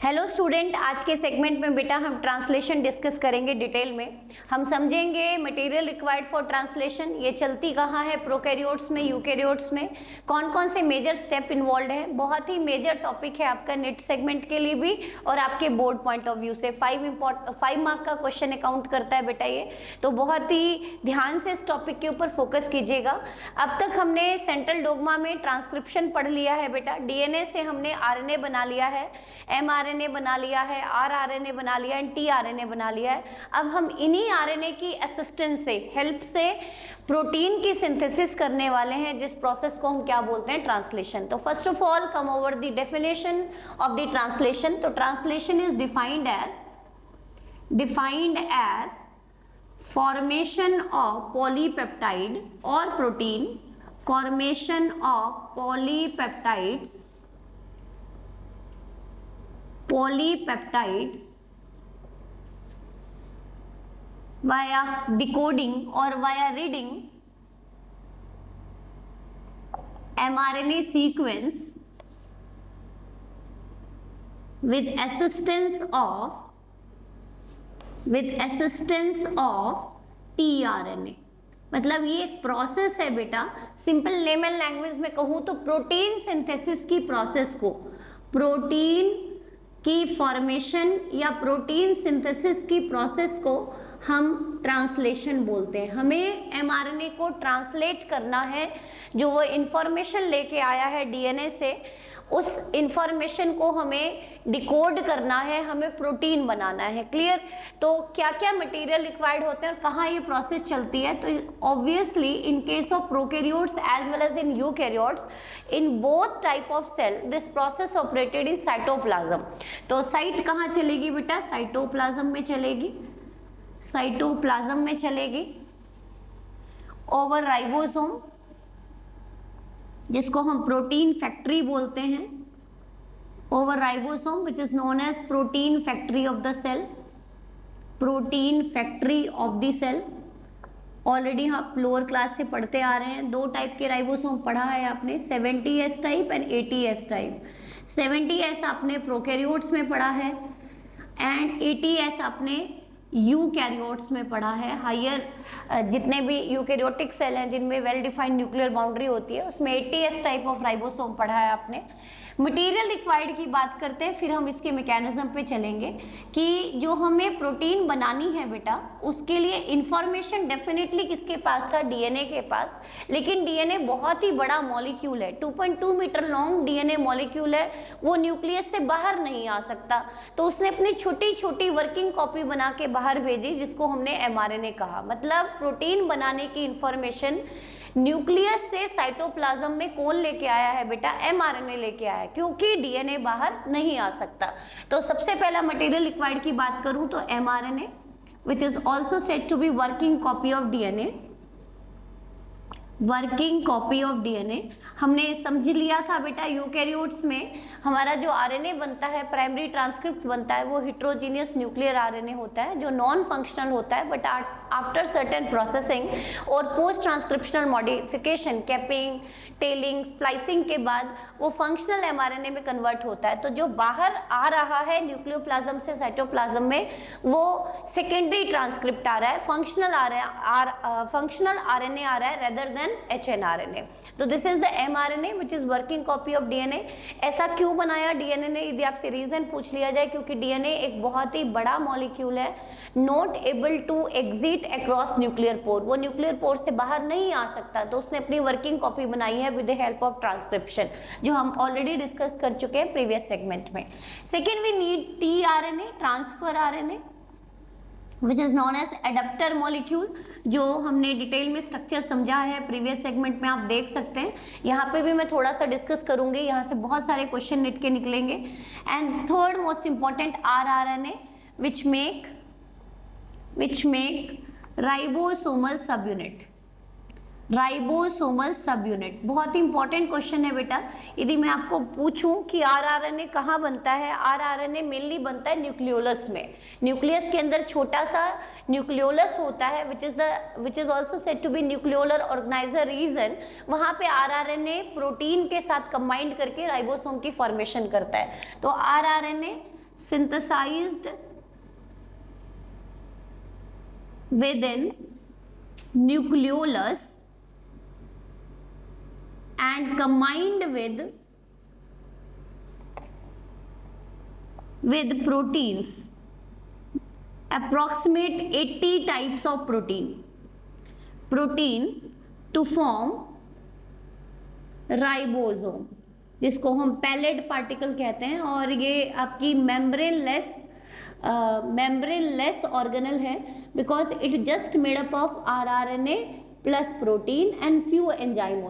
Hello student, आज के segment में बेटा हम ट्रांसलेशन डिस्कस करेंगे डिटेल में। हम समझेंगे मटेरियल रिक्वायर्ड फॉर ट्रांसलेशन, ये चलती कहाँ है, प्रोकैरियोट्स में, यूकैरियोट्स में, कौन कौन से मेजर स्टेप इन्वॉल्व है। बहुत ही मेजर टॉपिक है आपका नेट सेगमेंट के लिए भी और आपके बोर्ड पॉइंट ऑफ व्यू से 5 मार्क का क्वेश्चन अकाउंट करता है बेटा ये, तो बहुत ही ध्यान से इस टॉपिक के ऊपर फोकस कीजिएगा। अब तक हमने सेंट्रल डोग्मा में ट्रांसक्रिप्शन पढ़ लिया है बेटा, डीएनए से हमने आरएनए बना लिया है, एमआरएनए बना लिया है, आरआरएनए बना लिया है, टीआरएनए बना लिया है। अब हम इन्हीं आरएनए की असिस्टेंस से, हेल्प से प्रोटीन की सिंथेसिस करने वाले हैं, जिस प्रोसेस को हम क्या बोलते हैं, ट्रांसलेशन। तो first of all come over the definition of the translation. तो translation is defined as formation of polypeptide और protein, formation of polypeptide via decoding or via reading mRNA sequence with assistance of tRNA। मतलब ये एक process है बेटा, simple layman language में कहूँ तो प्रोटीन सिंथेसिस की प्रोसेस को, प्रोटीन की फॉर्मेशन या प्रोटीन सिंथेसिस की प्रोसेस को हम ट्रांसलेशन बोलते हैं। हमें एमआरएनए को ट्रांसलेट करना है, जो वो इंफॉर्मेशन लेके आया है डीएनए से, उस इंफॉर्मेशन को हमें डिकोड करना है, हमें प्रोटीन बनाना है। क्लियर? तो क्या क्या मटेरियल रिक्वायर्ड होते हैं और कहाँ ये प्रोसेस चलती है? तो obviously in case of prokaryotes as well as in eukaryotes, in both type of cell this process operated in cytoplasm. तो साइट कहाँ चलेगी बेटा? साइटोप्लाज्म में चलेगी, साइटोप्लाज्म में चलेगी ओवर राइबोसोम, जिसको हम प्रोटीन फैक्ट्री बोलते हैं, over ribosome which is known as protein factory of the cell, protein factory of the cell. Already आप लोअर क्लास से पढ़ते आ रहे हैं, दो टाइप के राइबोसोम पढ़ा है आपने, 70S type and 80S type. 70S आपने प्रोकैरियोट्स में पढ़ा है एंड 80S आपने यूकैरियोट्स में पढ़ा है। हायर जितने भी यूकैरियोटिक सेल हैं जिनमें वेल डिफाइंड न्यूक्लियर बाउंड्री होती है, उसमें 80S टाइप ऑफ राइबोसोम पढ़ा है आपने। मटेरियल रिक्वायर्ड की बात करते हैं, फिर हम इसके मैकेनिज्म पे चलेंगे कि जो हमें प्रोटीन बनानी है बेटा, उसके लिए इंफॉर्मेशन डेफिनेटली किसके पास था? डीएनए के पास। लेकिन डीएनए बहुत ही बड़ा मॉलिक्यूल है, 2.2 मीटर लॉन्ग डीएनए मॉलिक्यूल है, वो न्यूक्लियस से बाहर नहीं आ सकता। तो उसने अपनी छोटी छोटी वर्किंग कॉपी बना के बाहर भेजी, जिसको हमने एमआरएनए कहा। मतलब प्रोटीन बनाने की इंफॉर्मेशन न्यूक्लियस से साइटोप्लाज्म में कौन लेके आया है बेटा? एमआरएनए लेके आया है, क्योंकि डीएनए बाहर नहीं आ सकता। तो सबसे पहला मटेरियल रिक्वायर्ड की बात करूं तो mRNA, which is also said to be working copy of DNA, working copy of DNA. हमने समझ लिया था बेटा यूकैरियोट्स में हमारा जो आरएनए बनता है, प्राइमरी ट्रांसक्रिप्ट बनता है, वो हेट्रोजीनियस न्यूक्लियर आरएनए होता है, जो नॉन फंक्शनल होता है, बट आफ्टर सर्टेन प्रोसेसिंग और post transcriptional modification, capping, telling, splicing के बाद वो फंक्शनल एमआरएनए में कन्वर्ट होता है। तो जो बाहर आ रहा है न्यूक्लियोप्लाज्म से साइटोप्लाज्म में, वो सेकेंडरी ट्रांसक्रिप्ट आ रहा है, फंक्शनल आरएनए आ रहा है रेदर देन एचएनआरएनए। तो this is the mRNA which is working copy of DNA. ऐसा क्यों बनाया डीएनए ने, यदि आपसे रीजन पूछ लिया जाए, क्योंकि डीएनए एक बहुत ही बड़ा मॉलिक्यूल है, not able to exit across nuclear pore, वो न्यूक्लियर पोर से बाहर नहीं आ सकता। तो उसने अपनी वर्किंग कॉपी बनाई है with the help of transcription, जो हम ऑलरेडी डिस्कस कर चुके हैं प्रीवियस सेगमेंट में। Second we need tRNA, transfer RNA, which is known as adapter molecule, जो हमने डिटेल में स्ट्रक्चर समझा है प्रीवियस सेगमेंट में, आप देख सकते हैं। यहाँ पे भी मैं थोड़ा सा डिस्कस करूंगी, यहाँ से बहुत सारे क्वेश्चन नेट के निकलेंगे। And third most important rRNA, which make ribosomal सब यूनिट, राइबोसोमल सब यूनिट। बहुत ही इंपॉर्टेंट क्वेश्चन है बेटा। यदि मैं आपको पूछूं कि आरआरएनए कहाँ बनता है, आरआरएनए मेनली बनता है न्यूक्लियोलस में। न्यूक्लियस के अंदर छोटा सा न्यूक्लियोलस होता है which is also said to be nucleolar organizer region. वहां पे आरआरएनए प्रोटीन के साथ कंबाइंड करके राइबोसोम की फॉर्मेशन करता है। तो rRNA synthesized within nucleolus and combined with proteins, approximate 80 types of protein to form ribosome, जिसको हम पैलेट पार्टिकल कहते हैं, और ये आपकी मेम्ब्रेनलेस ऑर्गेनल है because it just made up of rRNA plus protein and few enzyme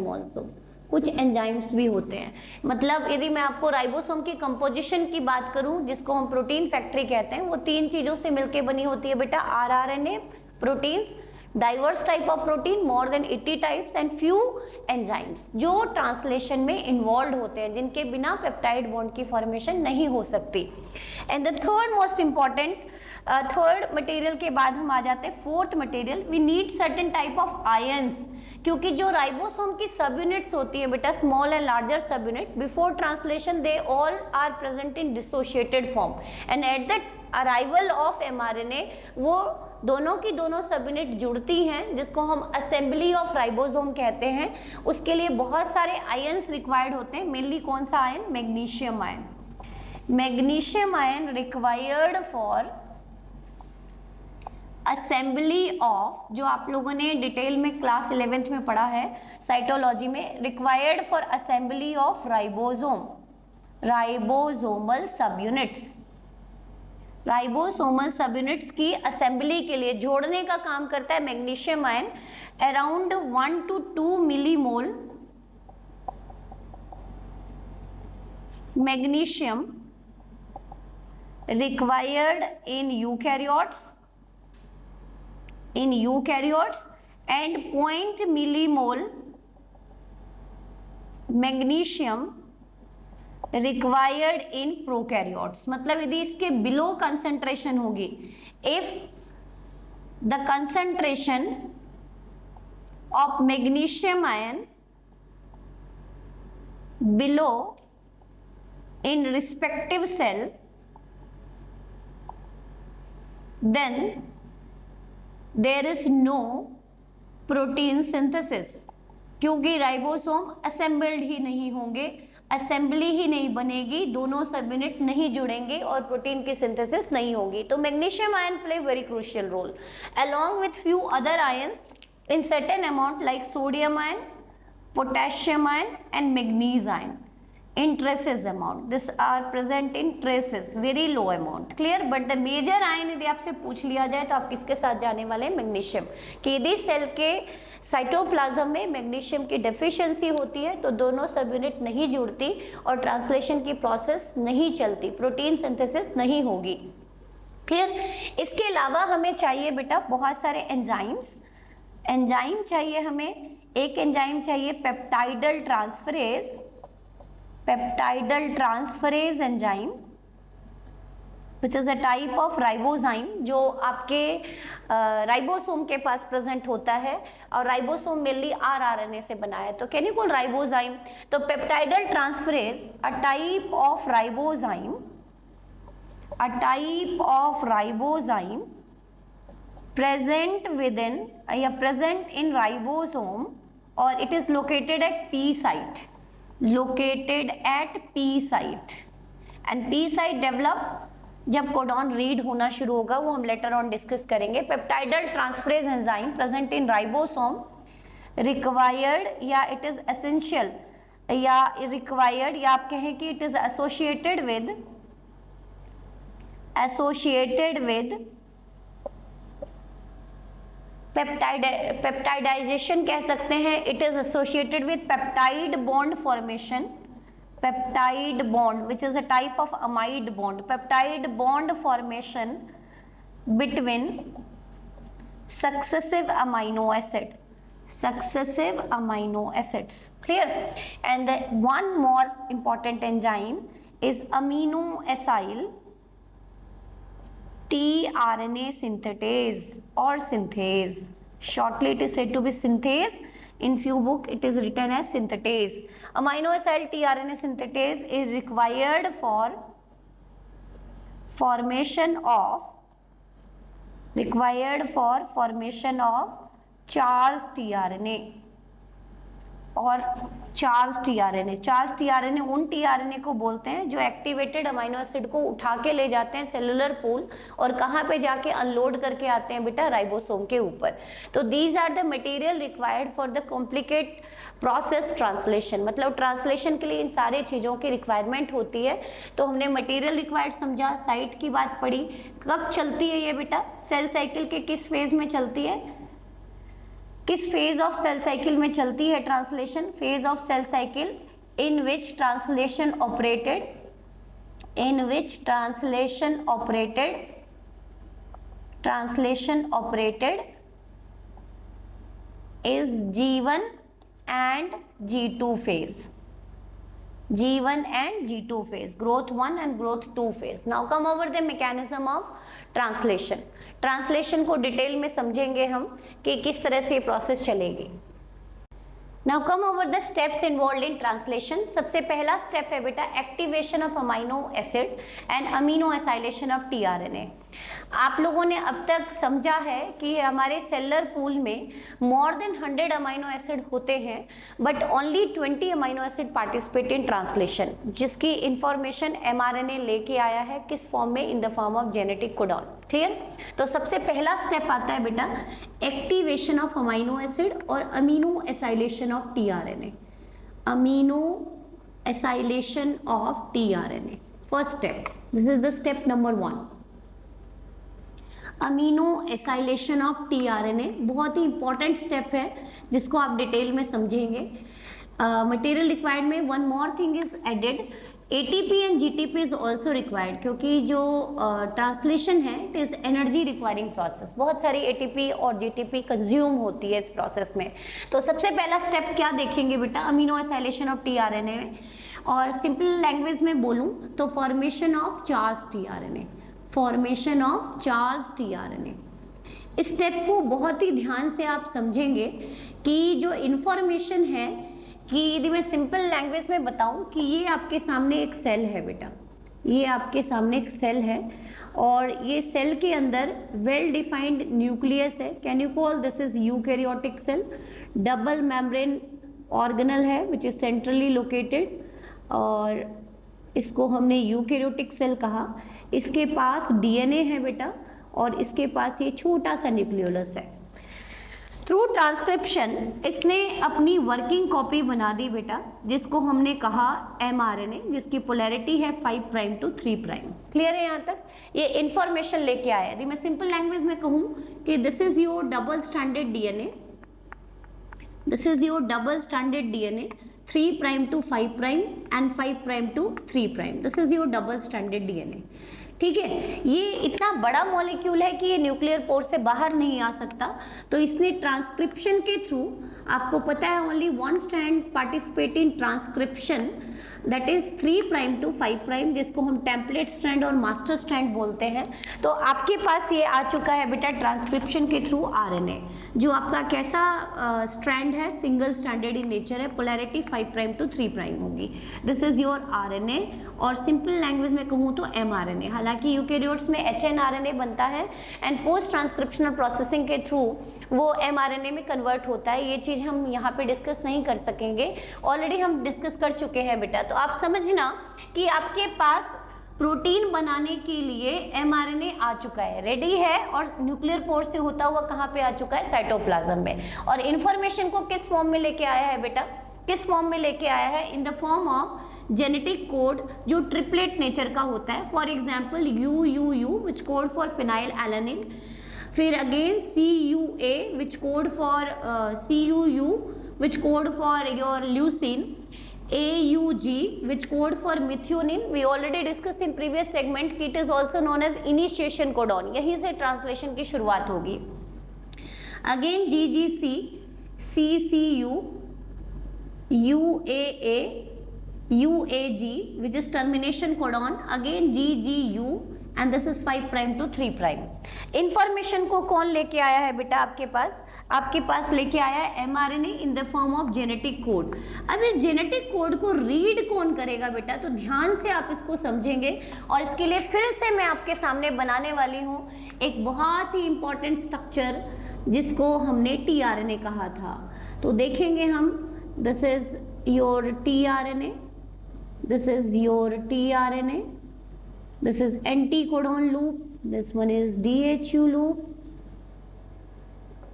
also, कुछ enzymes भी होते हैं। मतलब यदि मैं आपको राइबोसोम की कंपोजिशन की बात करूं, जिसको हम प्रोटीन फैक्ट्री कहते हैं, वो 3 चीजों से मिलकर बनी होती है बेटा, rRNA, proteins, diverse type of protein, more than 80 types, and few enzymes जो ट्रांसलेशन में इन्वॉल्व होते हैं, जिनके बिना पेप्टाइड बॉन्ड की फॉर्मेशन नहीं हो सकती। And the third most important, third material के बाद हम आ जाते हैं fourth material, we need certain type of ions, क्योंकि जो राइबोसोम की सब यूनिट्स होती है बेटा, small and larger sub unit, before translation they all are present in dissociated form, and at the arrival of mRNA वो दोनों की दोनों सब यूनिट जुड़ती हैं, जिसको हम असेंबली ऑफ राइबोसोम कहते हैं। उसके लिए बहुत सारे आयंस रिक्वायर्ड होते हैं, मेनली कौन सा ion? Magnesium ion. Magnesium ion required for assembly of, जो आप लोगों ने डिटेल में क्लास 11th में पढ़ा है साइटोलॉजी में, required for assembly of ribosome, ribosomal sub units. Ribosomal sub units की असेंबली के लिए जोड़ने का काम करता है magnesium ion. Around 1 to 2 millimole magnesium required in eukaryotes and 0.0 millimole magnesium required in prokaryotes. मतलब यदि इसके बिलो कंसेंट्रेशन होगी, if the concentration of magnesium ion below in respective cell, then there is no protein synthesis, क्योंकि ribosome assembled ही नहीं होंगे, assembly ही नहीं बनेगी, दोनों सब यूनिट नहीं जुड़ेंगे और प्रोटीन की सिंथेसिस नहीं होगी। तो magnesium ion play very crucial role along with few other ions in certain amount like sodium ion, potassium ion and magnesium ion in traces amount. This are present in traces, very low amount. Clear? But the major ion यदि आपसे पूछ लिया जाए तो आप किसके साथ जाने वाले हैं? मैग्नीशियम। कि यदि सेल के साइटोप्लाज्म में मैग्नीशियम की डेफिशिएंसी होती है तो दोनों सब यूनिट नहीं जुड़ती और ट्रांसलेशन की प्रोसेस नहीं चलती, प्रोटीन सिंथेसिस नहीं होगी। क्लियर? इसके अलावा हमें चाहिए बेटा बहुत सारे एंजाइम्स। एंजाइम चाहिए हमें, एक एंजाइम चाहिए peptidyl transferase enzyme which is a type of ribozyme, जो आपके राइबोसोम के पास प्रेजेंट होता है और राइबोसोम मेनली आरआरएनए से बना है, तो कैन यू कॉल राइबोजाइम। तो peptidyl transferase a type of ribozyme present within present in ribosome or it is located at P site, and P site develop जब कोडॉन रीड होना शुरू होगा, वो हम लेटर ऑन डिस्कस करेंगे। Peptidyl transferase enzyme present in ribosome required या it is essential या required या आप कहें कि इट इज एसोसिएटेड विद पेप्टाइडाइजेशन कह सकते हैं। It is associated with peptide bond formation, peptide bond which is a type of amide bond, peptide bond formation between successive amino acids. Clear? And one more important enzyme is amino acyl tRNA synthetase or synthase. Shortly it is said to be synthase In few book it is written as synthetase. Amino acid tRNA synthetase is required for formation of charged tRNA और charge tRNA. Charge tRNA उन tRNA को बोलते हैं जो activated amino acid को उठा के ले जाते हैं सेलुलर पूल और कहाँ पे जाके अनलोड करके आते हैं बेटा, राइबोसोम के ऊपर। तो these are the material required for the complicate process translation, मतलब ट्रांसलेशन के लिए इन सारे चीज़ों की रिक्वायरमेंट होती है। तो हमने मटेरियल रिक्वायर्ड समझा, साइट की बात पढ़ी, कब चलती है ये बेटा, सेल साइकिल के किस फेज में चलती है, किस फेज ऑफ सेल साइकिल में चलती है translation, phase of cell cycle in which translation operated is G1 and G2 phase. G1 and G2 phase, growth 1 and growth 2 phase. Now come over the mechanism of translation. Translation को detail में समझेंगे हम कि किस तरह से ये process चलेगी। Now come over the steps involved in translation. सबसे पहला स्टेप है बेटा activation of amino acid and amino acylation of tRNA. आप लोगों ने अब तक समझा है कि हमारे सेलुलर पूल में मोर देन 100 अमीनो एसिड होते हैं, but only 20 amino acid participate in translation, जिसकी इंफॉर्मेशन एमआरएनए लेके आया है किस फॉर्म में, इन the form of genetic codon. Clear? तो सबसे पहला स्टेप आता है बेटा एक्टिवेशन ऑफ अमीनो एसिड और amino acylation of tRNA. Amino acylation of tRNA, first step, this is the step number 1। Amino acylation of tRNA बहुत ही इंपॉर्टेंट स्टेप है जिसको आप डिटेल में समझेंगे। मटेरियल रिक्वायर्ड में one more thing is added, ATP and GTP is also required, क्योंकि जो ट्रांसलेशन है it is energy requiring process, बहुत सारी एटीपी और जीटीपी कंज्यूम होती है इस प्रोसेस में। तो सबसे पहला स्टेप क्या देखेंगे बेटा, अमीनो एसाइलेशन ऑफ टीआरएनए में, और सिंपल लैंग्वेज में बोलूं तो formation of charge tRNA, formation of charge tRNA. इस स्टेप को बहुत ही ध्यान से आप समझेंगे कि जो इन्फॉर्मेशन है, कि यदि मैं सिंपल लैंग्वेज में बताऊं कि ये आपके सामने एक सेल है बेटा, ये आपके सामने एक सेल है और ये सेल के अंदर वेल डिफाइंड न्यूक्लियस है। Can you call this is eukaryotic cell. Double membrane organelle है विच इज सेंट्रली लोकेटेड और इसको हमने यूकैरियोटिक सेल कहा। इसके पास डीएनए है बेटा और इसके पास ये छोटा सा न्यूक्लियोलस है। थ्रू ट्रांसक्रिप्शन इसने अपनी वर्किंग कॉपी बना दी बेटा, जिसको हमने कहा एमआरएनए, जिसकी पोलैरिटी है 5 प्राइम टू 3 प्राइम। क्लियर है यहाँ तक? ये इंफॉर्मेशन लेके आया। यदि मैं सिंपल लैंग्वेज में कहूँ कि this is your double standard DNA, this is your double standard DNA 3 prime to 5 prime and 5 prime to 3 prime, this is your double standard DNA. ठीक है, ये इतना बड़ा मॉलिक्यूल है कि ये न्यूक्लियर पोर से बाहर नहीं आ सकता, तो इसने ट्रांसक्रिप्शन के थ्रू, आपको पता है only one strand participate in transcription, that is 3 prime to 5 prime, जिसको हम टेम्पलेट स्ट्रैंड और मास्टर स्ट्रैंड बोलते हैं। तो आपके पास ये आ चुका है बेटा ट्रांसक्रिप्शन के थ्रू आरएनए, जो आपका कैसा स्ट्रैंड है, सिंगल स्टैंडर्ड इन नेचर है, पोलैरिटी 5 प्राइम टू 3 प्राइम होगी। दिस इज योर आरएनए, और सिंपल लैंग्वेज में कहूँ तो एमआरएनए। हालांकि यूकैरियोट्स में एचएनआरएनए बनता है एंड पोस्ट ट्रांसक्रिप्शनल प्रोसेसिंग के थ्रू वो एमआरएनए में कन्वर्ट होता है। ये चीज़ हम यहाँ पे डिस्कस नहीं कर सकेंगे, ऑलरेडी हम डिस्कस कर चुके हैं बेटा। तो आप समझना कि आपके पास प्रोटीन बनाने के लिए एमआरएनए आ चुका है, रेडी है, और न्यूक्लियर पोर से होता हुआ कहाँ पे आ चुका है, साइटोप्लाज्म में। और इन्फॉर्मेशन को किस फॉर्म में लेके आया है बेटा, किस फॉर्म में लेके आया है, in the form of genetic code जो ट्रिपलेट नेचर का होता है। For example UUU which code for phenylalanine, फिर अगेन CUA which code for CUU which code for your leucine, AUG which code for methionine, we already discussed in previous segment कि it is also known as initiation codon, यहीं से translation की शुरुआत होगी। Again GGC, CCU, UAA, UAG which is termination codon, again GGU and this is 5 prime to 3 prime. Information को कौन लेके आया है बेटा आपके पास? आपके पास लेके आया है mRNA in the form of genetic code. अब इस जेनेटिक कोड को रीड कौन करेगा बेटा? तो ध्यान से आप इसको समझेंगे और इसके लिए फिर से मैं आपके सामने बनाने वाली हूँ एक बहुत ही इंपॉर्टेंट स्ट्रक्चर जिसको हमने tRNA कहा था। तो देखेंगे हम, this is your tRNA, this is your tRNA, this is anticodon loop, this one is DHU loop,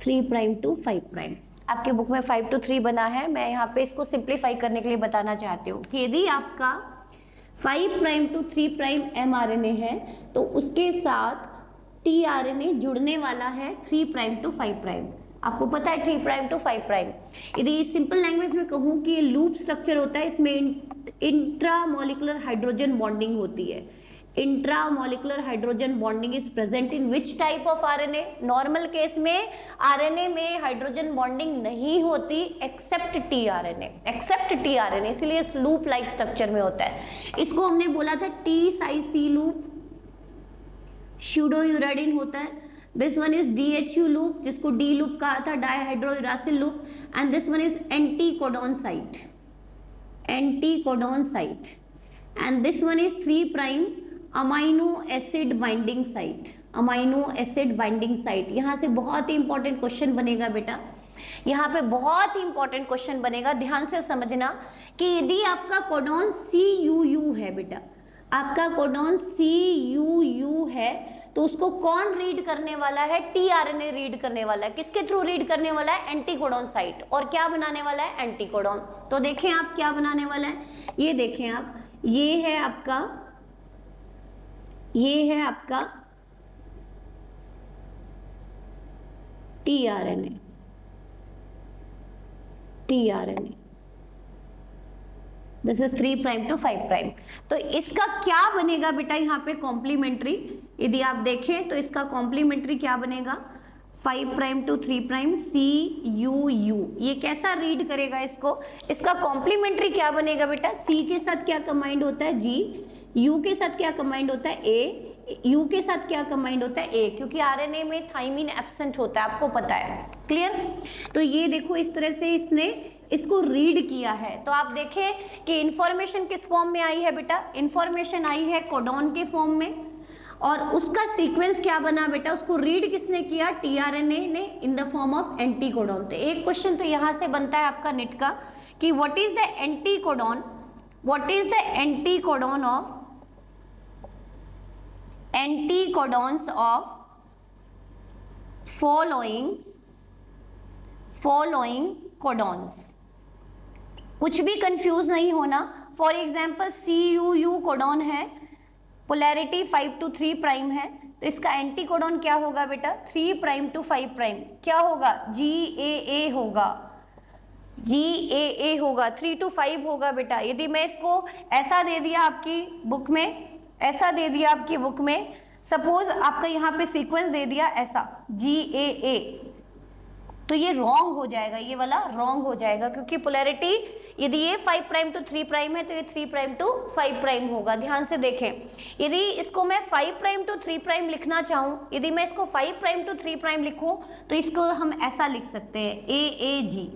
3 prime to 5 prime. आपके बुक में 5 to 3 बना है, मैं यहाँ पे इसको सिंप्लीफाई करने के लिए बताना चाहती हूँ कि यदि आपका 5 प्राइम टू 3 प्राइम mRNA है तो उसके साथ tRNA जुड़ने वाला है 3 प्राइम टू 5 प्राइम। आपको पता है 3 प्राइम टू 5 प्राइम। यदि सिंपल लैंग्वेज में कहूँ कि ये लूप स्ट्रक्चर होता है, इसमें इंट्रामोलिकुलर हाइड्रोजन बॉन्डिंग होती है। Intramolecular hydrogen bonding is present in which type of RNA? Normal case में आरएनए में हाइड्रोजन बॉन्डिंग नहीं होती एक्सेप्ट टीआरएनए, एक्सेप्ट टीआरएनए, इसलिए इस लूप लाइक स्ट्रक्चर में होता है। इसको हमने बोला था T psi C loop, pseudouridine होता है। This one is DHU loop जिसको डी लूप कहा था, dihydrouracil loop, and this one is anticodon site, anticodon site, and this one is 3 prime amino acid binding site, amino acid binding site. यहाँ से बहुत ही important question बनेगा बेटा, यहाँ पे बहुत ही इंपॉर्टेंट क्वेश्चन बनेगा, ध्यान से समझना कि यदि आपका कोडॉन CUU है बेटा, आपका कोडॉन CUU है तो उसको कौन रीड करने वाला है? tRNA रीड करने वाला है। किसके थ्रू रीड करने वाला है? Anticodon site. और क्या बनाने वाला है? एंटीकोडॉन। तो देखें आप क्या बनाने वाला है, ये देखें आप, ये है आपका, ये है आपका tRNA, tRNA, this is 3 prime to 5 prime. तो इसका क्या बनेगा बेटा यहाँ पे कॉम्प्लीमेंट्री? यदि आप देखें तो इसका कॉम्प्लीमेंट्री क्या बनेगा? 5 प्राइम टू 3 प्राइम CUU। ये कैसा रीड करेगा इसको? इसका कॉम्प्लीमेंट्री क्या बनेगा बेटा? C के साथ क्या कंबाइंड होता है? G, U के साथ क्या कंबाइंड होता है? A, U के साथ क्या कंबाइंड होता है? A, क्योंकि आरएनए में थाइमिन एब्सेंट होता है, आपको पता है। क्लियर? तो ये देखो इस तरह से इसने इसको रीड किया है। तो आप देखें कि इंफॉर्मेशन किस फॉर्म में आई है बेटा? इंफॉर्मेशन आई है कोडॉन के फॉर्म में, और उसका सीक्वेंस क्या बना बेटा? उसको रीड किसने किया? tRNA ने इन द फॉर्म ऑफ एंटीकोडॉन। तो एक क्वेश्चन तो यहाँ से बनता है आपका नेट का कि what is the anticodon, what is the anticodon of, anticodons of following codons. कुछ भी कंफ्यूज नहीं होना। फॉर एग्जाम्पल CUU कोडॉन है, पोलैरिटी 5 to 3 प्राइम है, तो इसका एंटीकोडॉन क्या होगा बेटा? 3 प्राइम टू 5 प्राइम। क्या होगा? GAA होगा, GAA होगा, 3 to 5 होगा बेटा। यदि मैं इसको ऐसा दे दिया आपकी बुक में, ऐसा दे दिया आपकी बुक में, सपोज आपका यहाँ पे सीक्वेंस दे दिया ऐसा GAA, तो ये रॉन्ग हो जाएगा, ये वाला रॉन्ग हो जाएगा, क्योंकि पोलैरिटी यदि ये 5 प्राइम टू 3 प्राइम है तो ये 3 प्राइम टू 5 प्राइम होगा। ध्यान से देखें, यदि इसको मैं 5 प्राइम टू 3 प्राइम लिखना चाहूँ, यदि मैं इसको 5 प्राइम टू 3 प्राइम लिखूँ तो इसको हम ऐसा लिख सकते हैं AAG,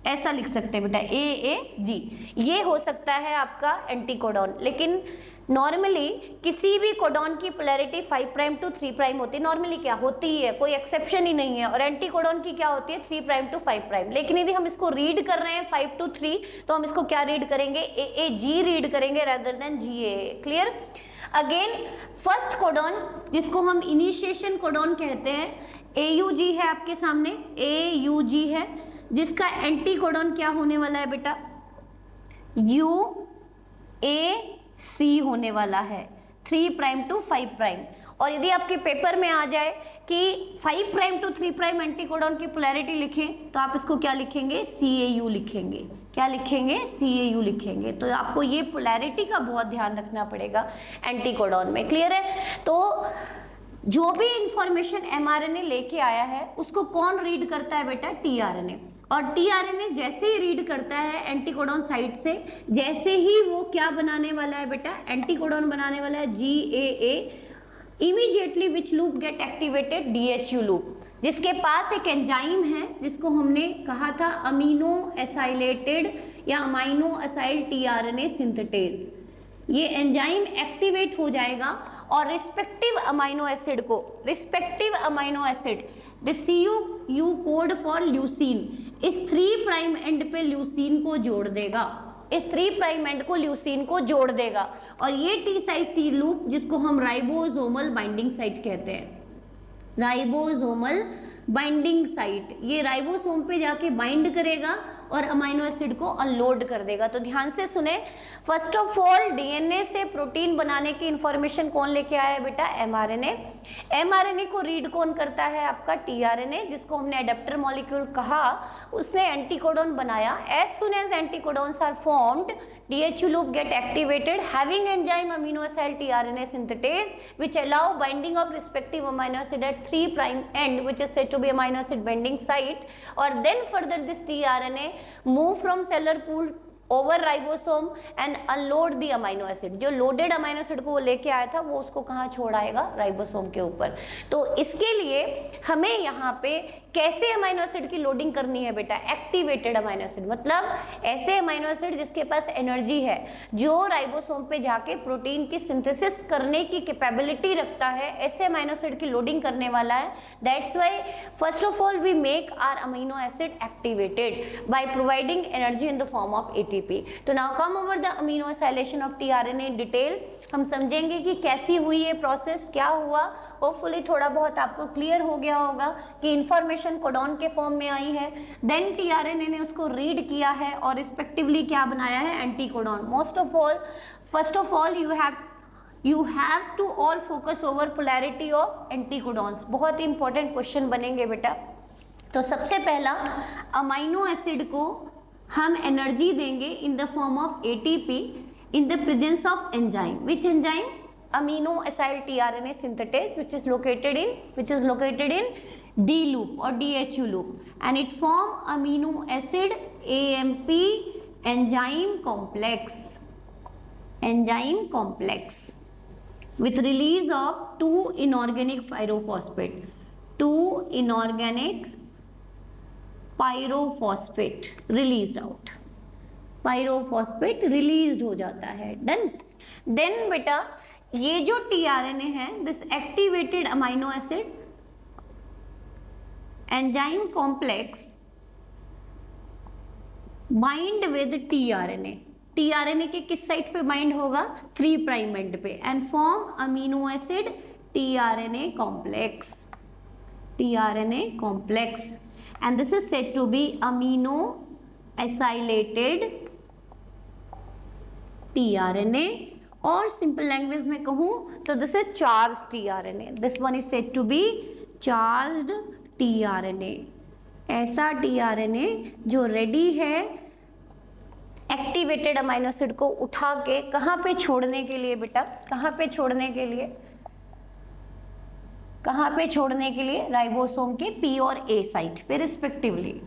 ऐसा लिख सकते हैं बेटा AAG। ये हो सकता है आपका एंटीकोडॉन, लेकिन नॉर्मली किसी भी कोडॉन की पोलैरिटी 5 प्राइम टू 3 प्राइम होती है, नॉर्मली क्या होती है, कोई एक्सेप्शन ही नहीं है। और एंटीकोडॉन की क्या होती है? 3 प्राइम टू 5 प्राइम। लेकिन यदि हम इसको रीड कर रहे हैं 5 to 3, तो हम इसको क्या रीड करेंगे? AAG रीड करेंगे rather than GAA। Clear? Again first codon जिसको हम इनिशिएशन कोडॉन कहते हैं, AUG है आपके सामने, AUG है, जिसका एंटीकोडॉन क्या होने वाला है बेटा? UAC होने वाला है, 3 प्राइम टू 5 प्राइम। और यदि आपके पेपर में आ जाए कि 5 प्राइम टू 3 प्राइम एंटीकोडॉन की पोलैरिटी लिखें, तो आप इसको क्या लिखेंगे? CAU लिखेंगे। क्या लिखेंगे? CAU लिखेंगे। तो आपको ये पोलैरिटी का बहुत ध्यान रखना पड़ेगा एंटीकोडॉन में। क्लियर है? तो जो भी इंफॉर्मेशन mRNA लेके आया है उसको कौन रीड करता है बेटा? tRNA। और tRNA जैसे ही रीड करता है एंटीकोडॉन साइट से, जैसे ही वो क्या बनाने वाला है बेटा? एंटीकोडॉन बनाने वाला है GAA, immediately which loop get activated, DHU loop, जिसके पास एक एंजाइम है जिसको हमने कहा था अमीनो एसाइलेटेड या अमाइनो एसाइल टीआरएनए सिंथेटेज। ये एंजाइम एक्टिवेट हो जाएगा और रिस्पेक्टिव अमाइनो एसिड को, respective amino acid, the CU code for leucine, इस 3 प्राइम एंड पे ल्यूसीन को जोड़ देगा, इस 3 प्राइम एंड को ल्यूसीन को जोड़ देगा। और ये टी साइट सी लूप जिसको हम राइबोसोमल बाइंडिंग साइट कहते हैं, राइबोसोमल बाइंडिंग साइट, ये राइबोसोम पे जाके बाइंड करेगा और अमाइनो एसिड को अनलोड कर देगा। तो ध्यान से सुने, फर्स्ट ऑफ ऑल डीएनए से प्रोटीन बनाने की इंफॉर्मेशन कौन लेके आया है बेटा? एमआरएनए। एमआरएनए को रीड कौन करता है? आपका टीआरएनए, जिसको हमने एडेप्टर मॉलिक्यूल कहा, उसने एंटीकोडॉन बनाया। As soon as anticodons are formed, DHU loop get activated having enzyme amino acid tRNA synthetase which allow binding of respective amino acid at 3 prime end, which is said to be amino acid binding site, or then further this tRNA move from cellular pool over ribosome and unload the amino acid. जो loaded amino acid को वो लेके आया था वो उसको कहाँ छोड़ आएगा? राइबोसोम के ऊपर। तो इसके लिए हमें यहाँ पे कैसे अमाइनो एसिड की लोडिंग करनी है बेटा? एक्टिवेटेड अमाइनो एसिड, मतलब ऐसे अमाइनो एसिड जिसके पास एनर्जी है, जो राइबोसोम पे जाके प्रोटीन की सिंथेसिस करने की कैपेबिलिटी रखता है, ऐसे अमाइनो एसिड की लोडिंग करने वाला है। That's why first of all we make our amino acid activated by providing energy in the form of ATP। तो now come over the amino acylation of tRNA in detail. हम समझेंगे कि कैसी हुई ये प्रोसेस, क्या हुआ। होपफुली थोड़ा बहुत आपको क्लियर हो गया होगा कि इंफॉर्मेशन कोडॉन के फॉर्म में आई है, देन टीआरएनए ने उसको रीड किया है और रिस्पेक्टिवली क्या बनाया है? Anticodon. Most of all, first of all you have to all focus over polarity of एंटीकोडॉन्स। बहुत ही इंपॉर्टेंट क्वेश्चन बनेंगे बेटा। तो सबसे पहला, अमाइनो एसिड को हम एनर्जी देंगे इन the form of ATP in the presence of enzyme. Which enzyme? Amino acyl tRNA synthetase which is located in D loop or DHU loop, and it form amino acid AMP enzyme complex with release of 2 inorganic pyrophosphate, 2 inorganic pyrophosphate released out, pyrophosphate released हो जाता है। Done. Then बेटा ये जो tRNA है, this activated amino acid enzyme complex bind with tRNA. TRNA के किस site पे बाइंड होगा? 3 प्राइम एंड पे, and form amino acid tRNA complex, and this is said to be amino acylated tRNA, और सिंपल लैंग्वेज में कहूं तो this is charged tRNA। This one is said to be charged tRNA, ऐसा tRNA जो ready है activated amino acid को उठा के कहाँ पे छोड़ने के लिए बेटा? कहाँ पे छोड़ने के लिए? कहाँ पे छोड़ने के लिए? राइबोसोम के P और A साइट पे रिस्पेक्टिवली।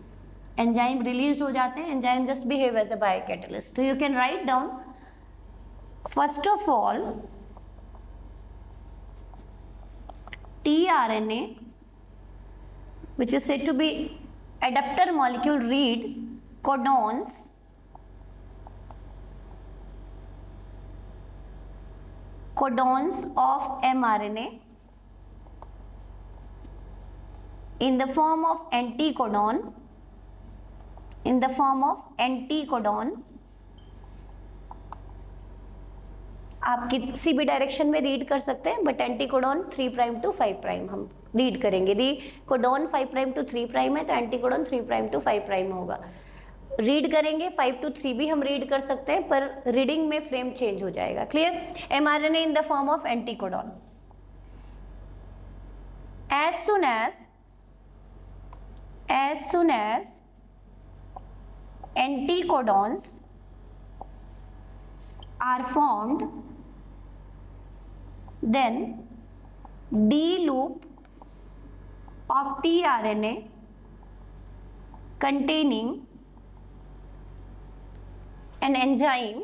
एंजाइम रिलीज हो जाते हैं, enzyme just behave as a biocatalyst. तो you can write down, first of all tRNA which is said to be adapter molecule read codons of mRNA in the form of anticodon, आप किसी भी direction में read कर सकते हैं, but anticodon 3 prime to 5 prime हम read करेंगे। यदि कोडॉन 5 प्राइम टू 3 प्राइम है तो एंटीकोडॉन 3 प्राइम टू 5 प्राइम होगा। रीड करेंगे 5 to 3 भी हम रीड कर सकते हैं, पर रीडिंग में फ्रेम चेंज हो जाएगा। Clear? mRNA in the form of anticodon. as soon as anticodons are formed, then D loop of tRNA containing an enzyme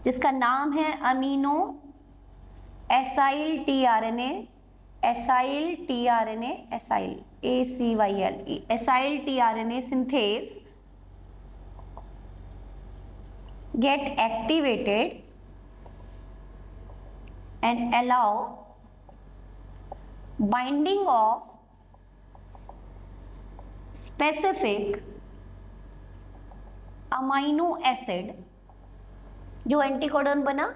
जिसका नाम है amino acyl tRNA, acyl tRNA, acyl ACYL, acyl tRNA synthase get activated and allow binding of specific amino acid, जो anticodon बना,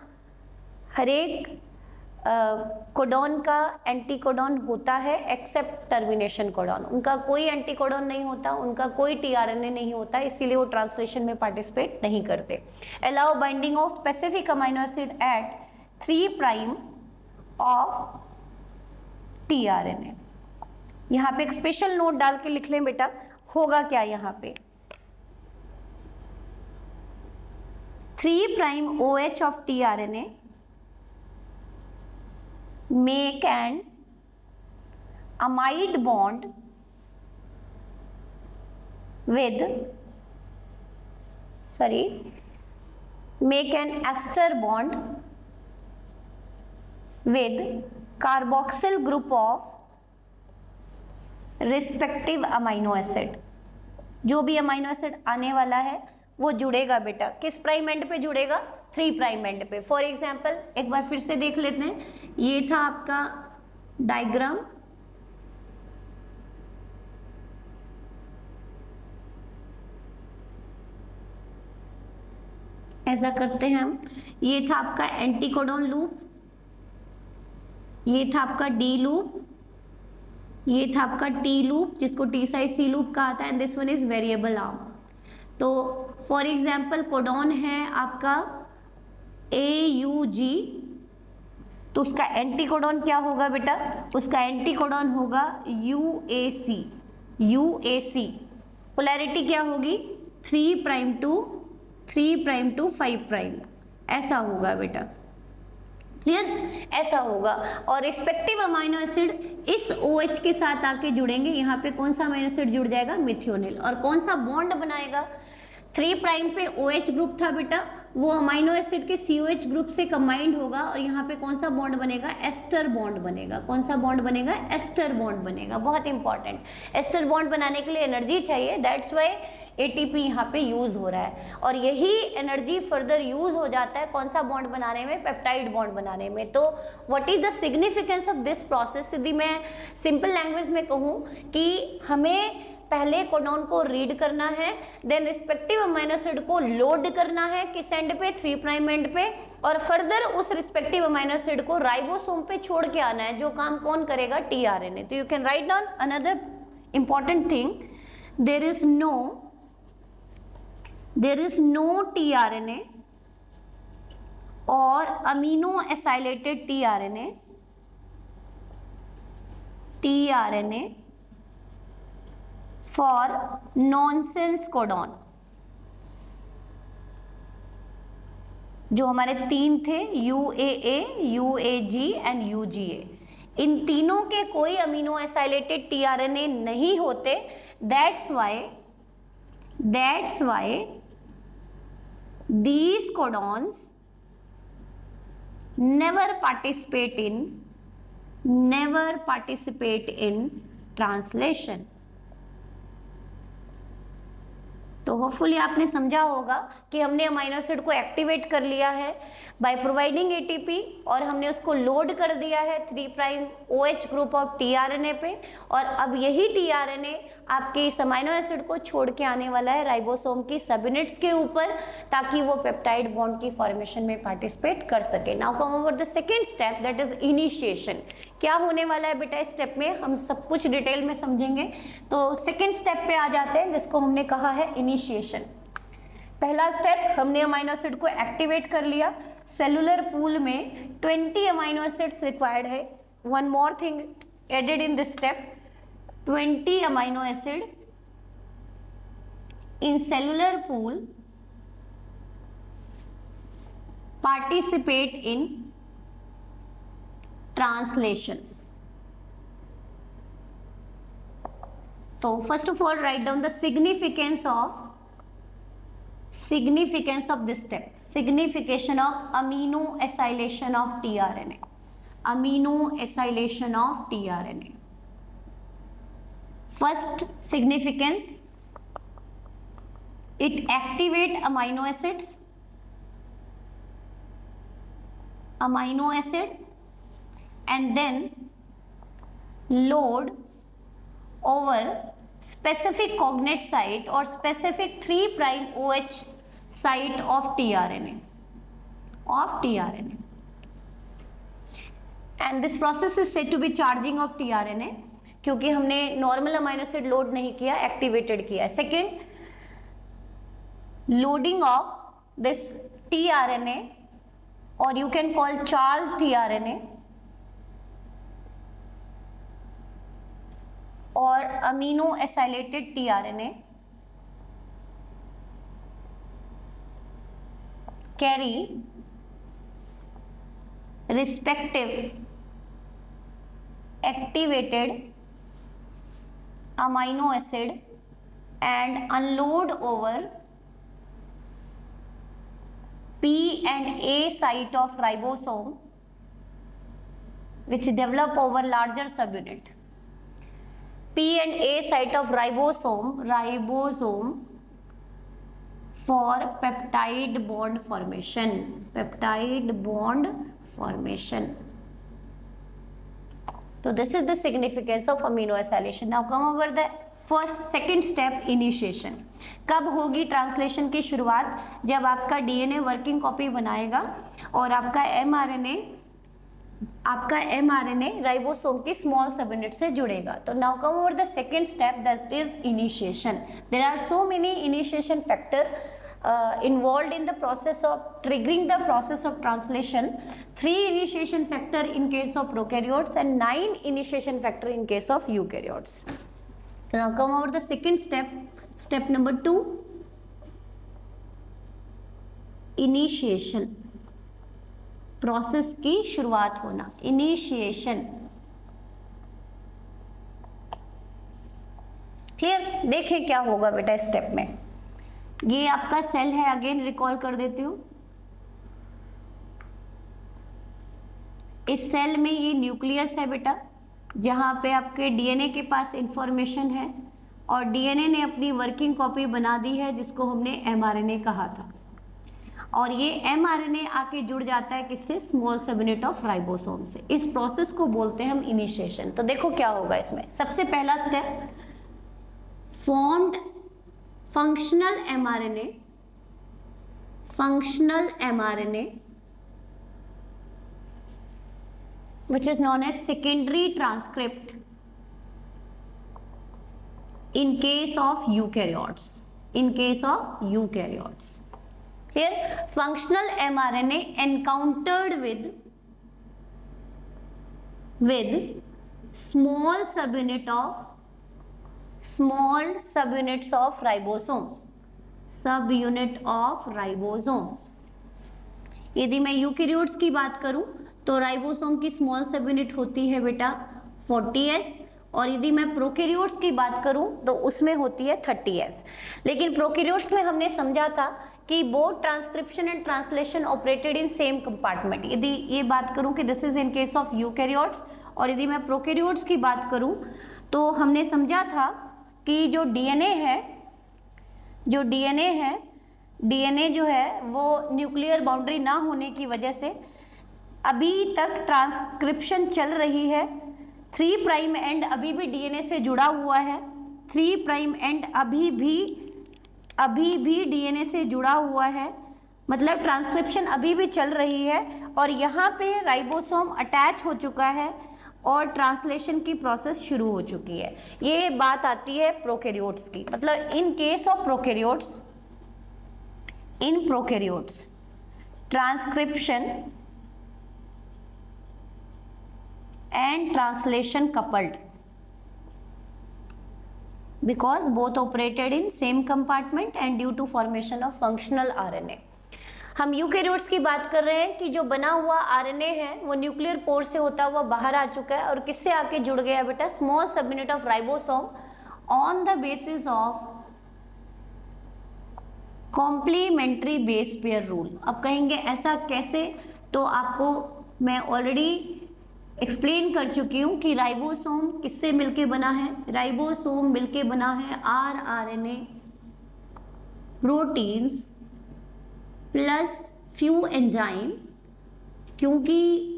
हर एक codon का anticodon होता है accept termination codon, उनका कोई एंटीकोडॉन नहीं होता, उनका कोई टीआरएनए नहीं होता, इसीलिए वो ट्रांसलेशन में पार्टिसिपेट नहीं करते। Allow binding of specific amino acid at 3 prime of tRNA. यहाँ पे एक स्पेशल नोट डाल के लिख लें बेटा, होगा क्या यहाँ पे 3 prime OH of tRNA make an amide bond with, make an ester bond with carboxyl group of respective amino acid। जो भी अमाइनो एसिड आने वाला है वो जुड़ेगा बेटा, किस प्राइम एंड पे जुड़ेगा, 3 प्राइम एंड पे। फॉर एग्जाम्पल एक बार फिर से देख लेते हैं, ये था आपका डायग्राम, ऐसा करते हैं हम, ये था आपका एंटीकोडॉन लूप, ये था आपका डी लूप, ये था आपका टी लूप जिसको टी साइज सी लूप कहा था, and this one is variable arm. तो फॉर एग्जाम्पल कोडॉन है आपका AUG, तो उसका एंटीकोडॉन क्या होगा बेटा, उसका एंटीकोडॉन होगा UAC, UAC। पोलैरिटी क्या होगी 3 प्राइम टू 5 प्राइम, ऐसा होगा बेटा, क्लियर, ऐसा होगा। और रिस्पेक्टिव अमाइनो एसिड इस OH के साथ आके जुड़ेंगे, यहाँ पे कौन सा अमाइनो एसिड जुड़ जाएगा, मिथियोनिल, और कौन सा बॉन्ड बनाएगा, 3 प्राइम पे OH ग्रुप था बेटा, वो अमाइनो एसिड के COH ग्रुप से कंबाइंड होगा, और यहाँ पे कौन सा बॉन्ड बनेगा, एस्टर बॉन्ड बनेगा। कौन सा बॉन्ड बनेगा, एस्टर बॉन्ड बनेगा, बहुत इंपॉर्टेंट। एस्टर बॉन्ड बनाने के लिए एनर्जी चाहिए, दैट्स वाई ATP यहाँ पे यूज हो रहा है, और यही एनर्जी फर्दर यूज हो जाता है कौन सा बॉन्ड बनाने में, पेप्टाइड बॉन्ड बनाने में। तो what is the significance of this process, यदि मैं सिंपल लैंग्वेज में कहूँ कि हमें पहले कोडॉन को रीड करना है, देन रिस्पेक्टिव अमाइनो एसिड को लोड करना है किस एंड पे, 3 प्राइम एंड पे, और फर्दर उस रिस्पेक्टिव अमाइनो एसिड को राइबोसोम पे छोड़ के आना है, जो काम कौन करेगा, tRNA। तो you can write down another important thing, there is no tRNA और amino acylated tRNA for nonsense codon. जो हमारे 3 थे, UAA, UAG एंड UGA, इन तीनों के कोई अमीनो एसाइलेटेड tRNA नहीं होते, that's why these codons never participate in translation। तो होपफुली आपने समझा होगा कि हमने अमाइनो एसिड को एक्टिवेट कर लिया है बाय प्रोवाइडिंग ATP, और हमने उसको लोड कर दिया है 3 prime OH group of tRNA पे, और अब यही tRNA आपके इस अमाइनो एसिड को छोड़ के आने वाला है राइबोसोम की सब यूनिट्स के ऊपर, ताकि वो पेप्टाइड बॉन्ड की फॉर्मेशन में पार्टिसिपेट कर सके। Now come over the second step, that is initiation. क्या होने वाला है बेटा इस स्टेप में, हम सब कुछ डिटेल में समझेंगे। तो सेकेंड स्टेप पे आ जाते हैं, जिसको हमने कहा है इनिशिएशन। पहला स्टेप, हमने अमाइनो एसिड को एक्टिवेट कर लिया, सेलुलर पूल में 20 अमाइनो एसिड्स रिक्वायर्ड है। One more thing added in this step, 20 amino acid in cellular pool participate in translation. तो first of all write down the significance of this step, signification of amino acylation of tRNA। amino acylation of tRNA. First significance, it activate amino acid and then load over specific cognate site or specific 3' OH site of tRNA. And this process is said to be charging of tRNA, क्योंकि हमने normal amino acid load नहीं किया, activated किया. Second, loading of this tRNA or you can call charged tRNA or amino acylated tRNA carry respective activated amino acid and unload over P and A site of ribosome, which develop over larger subunit. P and A site of ribosome for peptide bond formation. So this is the significance of amino acylation. Now come over the second step, initiation. कब होगी translation की शुरुआत? जब आपका DNA working copy बनाएगा और आपका mRNA ribosome की स्मॉल सबयूनिट से जुड़ेगा. तो now come over the second step, that is initiation. There are so many initiation factor involved in the process of triggering the process of translation. 3 initiation factor in case of prokaryotes and 9 initiation factor in case of eukaryotes. Now come over the second step number 2, initiation. Process की शुरुआत होना, initiation. Clear? देखें क्या होगा बेटा इस step में. ये आपका सेल है, अगेन रिकॉल कर देती हूँ. इस सेल में ये न्यूक्लियस है बेटा, जहाँ पे आपके डीएनए के पास इंफॉर्मेशन है और डीएनए ने अपनी वर्किंग कॉपी बना दी है जिसको हमने एमआरएनए कहा था. और ये एमआरएनए आके जुड़ जाता है किससे? स्मॉल सबयूनिट ऑफ राइबोसोम से. इस प्रोसेस को बोलते हैं हम इनिशिएशन. तो देखो क्या होगा इसमें. सबसे पहला step, formed functional mRNA which is known as secondary transcript in case of eukaryotes. Here functional mRNA encountered with small subunits of ribosome. यदि मैं यूकेरियोट्स की बात करूं तो राइबोसोम की स्मॉल सबयूनिट होती है बेटा 40S, और यदि मैं प्रोकैरियोट्स की बात करूं तो उसमें होती है 30S. लेकिन प्रोकैरियोट्स में हमने समझा था कि both transcription and translation operated in same compartment. यदि ये बात करूं कि this is in case of eukaryotes, और यदि मैं प्रोकैरियोट्स की बात करूं तो हमने समझा था कि जो डीएनए जो है वो न्यूक्लियर बाउंड्री ना होने की वजह से अभी तक ट्रांसक्रिप्शन चल रही है. 3' एंड अभी भी डीएनए से जुड़ा हुआ है. 3' एंड अभी भी डीएनए से जुड़ा हुआ है, मतलब ट्रांसक्रिप्शन अभी भी चल रही है. और यहाँ पे राइबोसोम अटैच हो चुका है और ट्रांसलेशन की प्रोसेस शुरू हो चुकी है. ये बात आती है प्रोकैरियोट्स की. मतलब इन case of prokaryotes, transcription and translation coupled because both operated in same compartment and due to formation of functional RNA. हम यूकेरियोट्स की बात कर रहे हैं कि जो बना हुआ आरएनए है वो न्यूक्लियर पोर से होता हुआ बाहर आ चुका है और किससे आके जुड़ गया बेटा? Small subunit of ribosome on the basis of complementary base pair rule. अब कहेंगे ऐसा कैसे? तो आपको मैं ऑलरेडी एक्सप्लेन कर चुकी हूँ कि राइबोसोम किससे मिलके बना है। राइबोसोम मिलके बना है rRNA proteins plus few enzyme, क्योंकि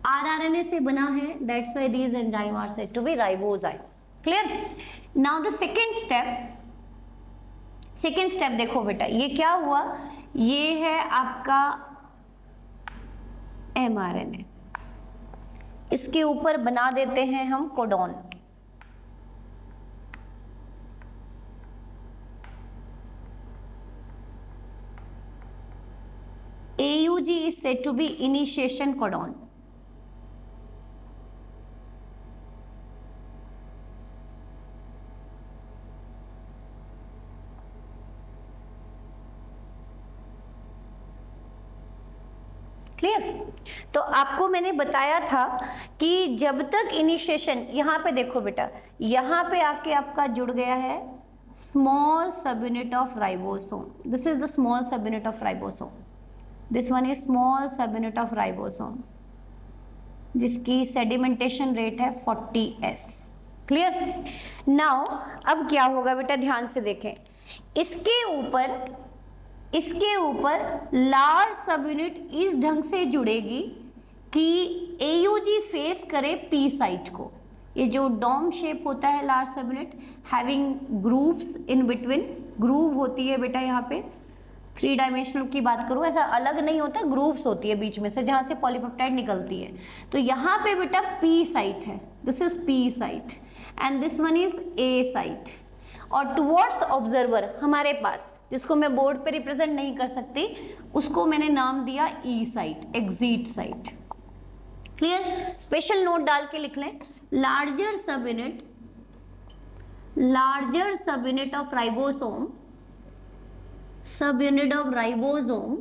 आरआरएनए से बना है, that's why these enzyme are said to be ribozyme. Clear? Now the second step देखो बेटा, ये क्या हुआ, ये है आपका एमआरएनए, इसके ऊपर बना देते हैं हम codon. AUG is said to be initiation codon. Clear? तो आपको मैंने बताया था कि जब तक इनिशिएशन, यहां पे देखो बेटा, यहां पे आके आपका जुड़ गया है small sub unit of ribosome, this is the small sub unit of ribosome, this one is small sub unit of ribosome, जिसकी सेडिमेंटेशन रेट है 40S। क्लियर? नाउ अब क्या होगा बेटा, ध्यान से देखें, इसके ऊपर लार्ज सब यूनिट इस ढंग से जुड़ेगी कि AUG फेस करे P साइट को। ये जो डोम शेप होता है large sub unit having grooves in between, groove होती है बेटा यहाँ पे, 3 डायमेंशनल की बात करूँ, ऐसा अलग नहीं होता, ग्रूव्स होती है बीच में से जहाँ से पॉलीपेप्टाइड निकलती है। तो यहाँ पे बेटा P साइट है, this is P site and this one is A site. और टुवर्ड्स ऑब्जर्वर हमारे पास, जिसको मैं बोर्ड पे रिप्रेजेंट नहीं कर सकती, उसको मैंने नाम दिया E site, exit site. Clear? Special note डाल के लिख लें, larger sub unit of ribosome, सब unit of ribosome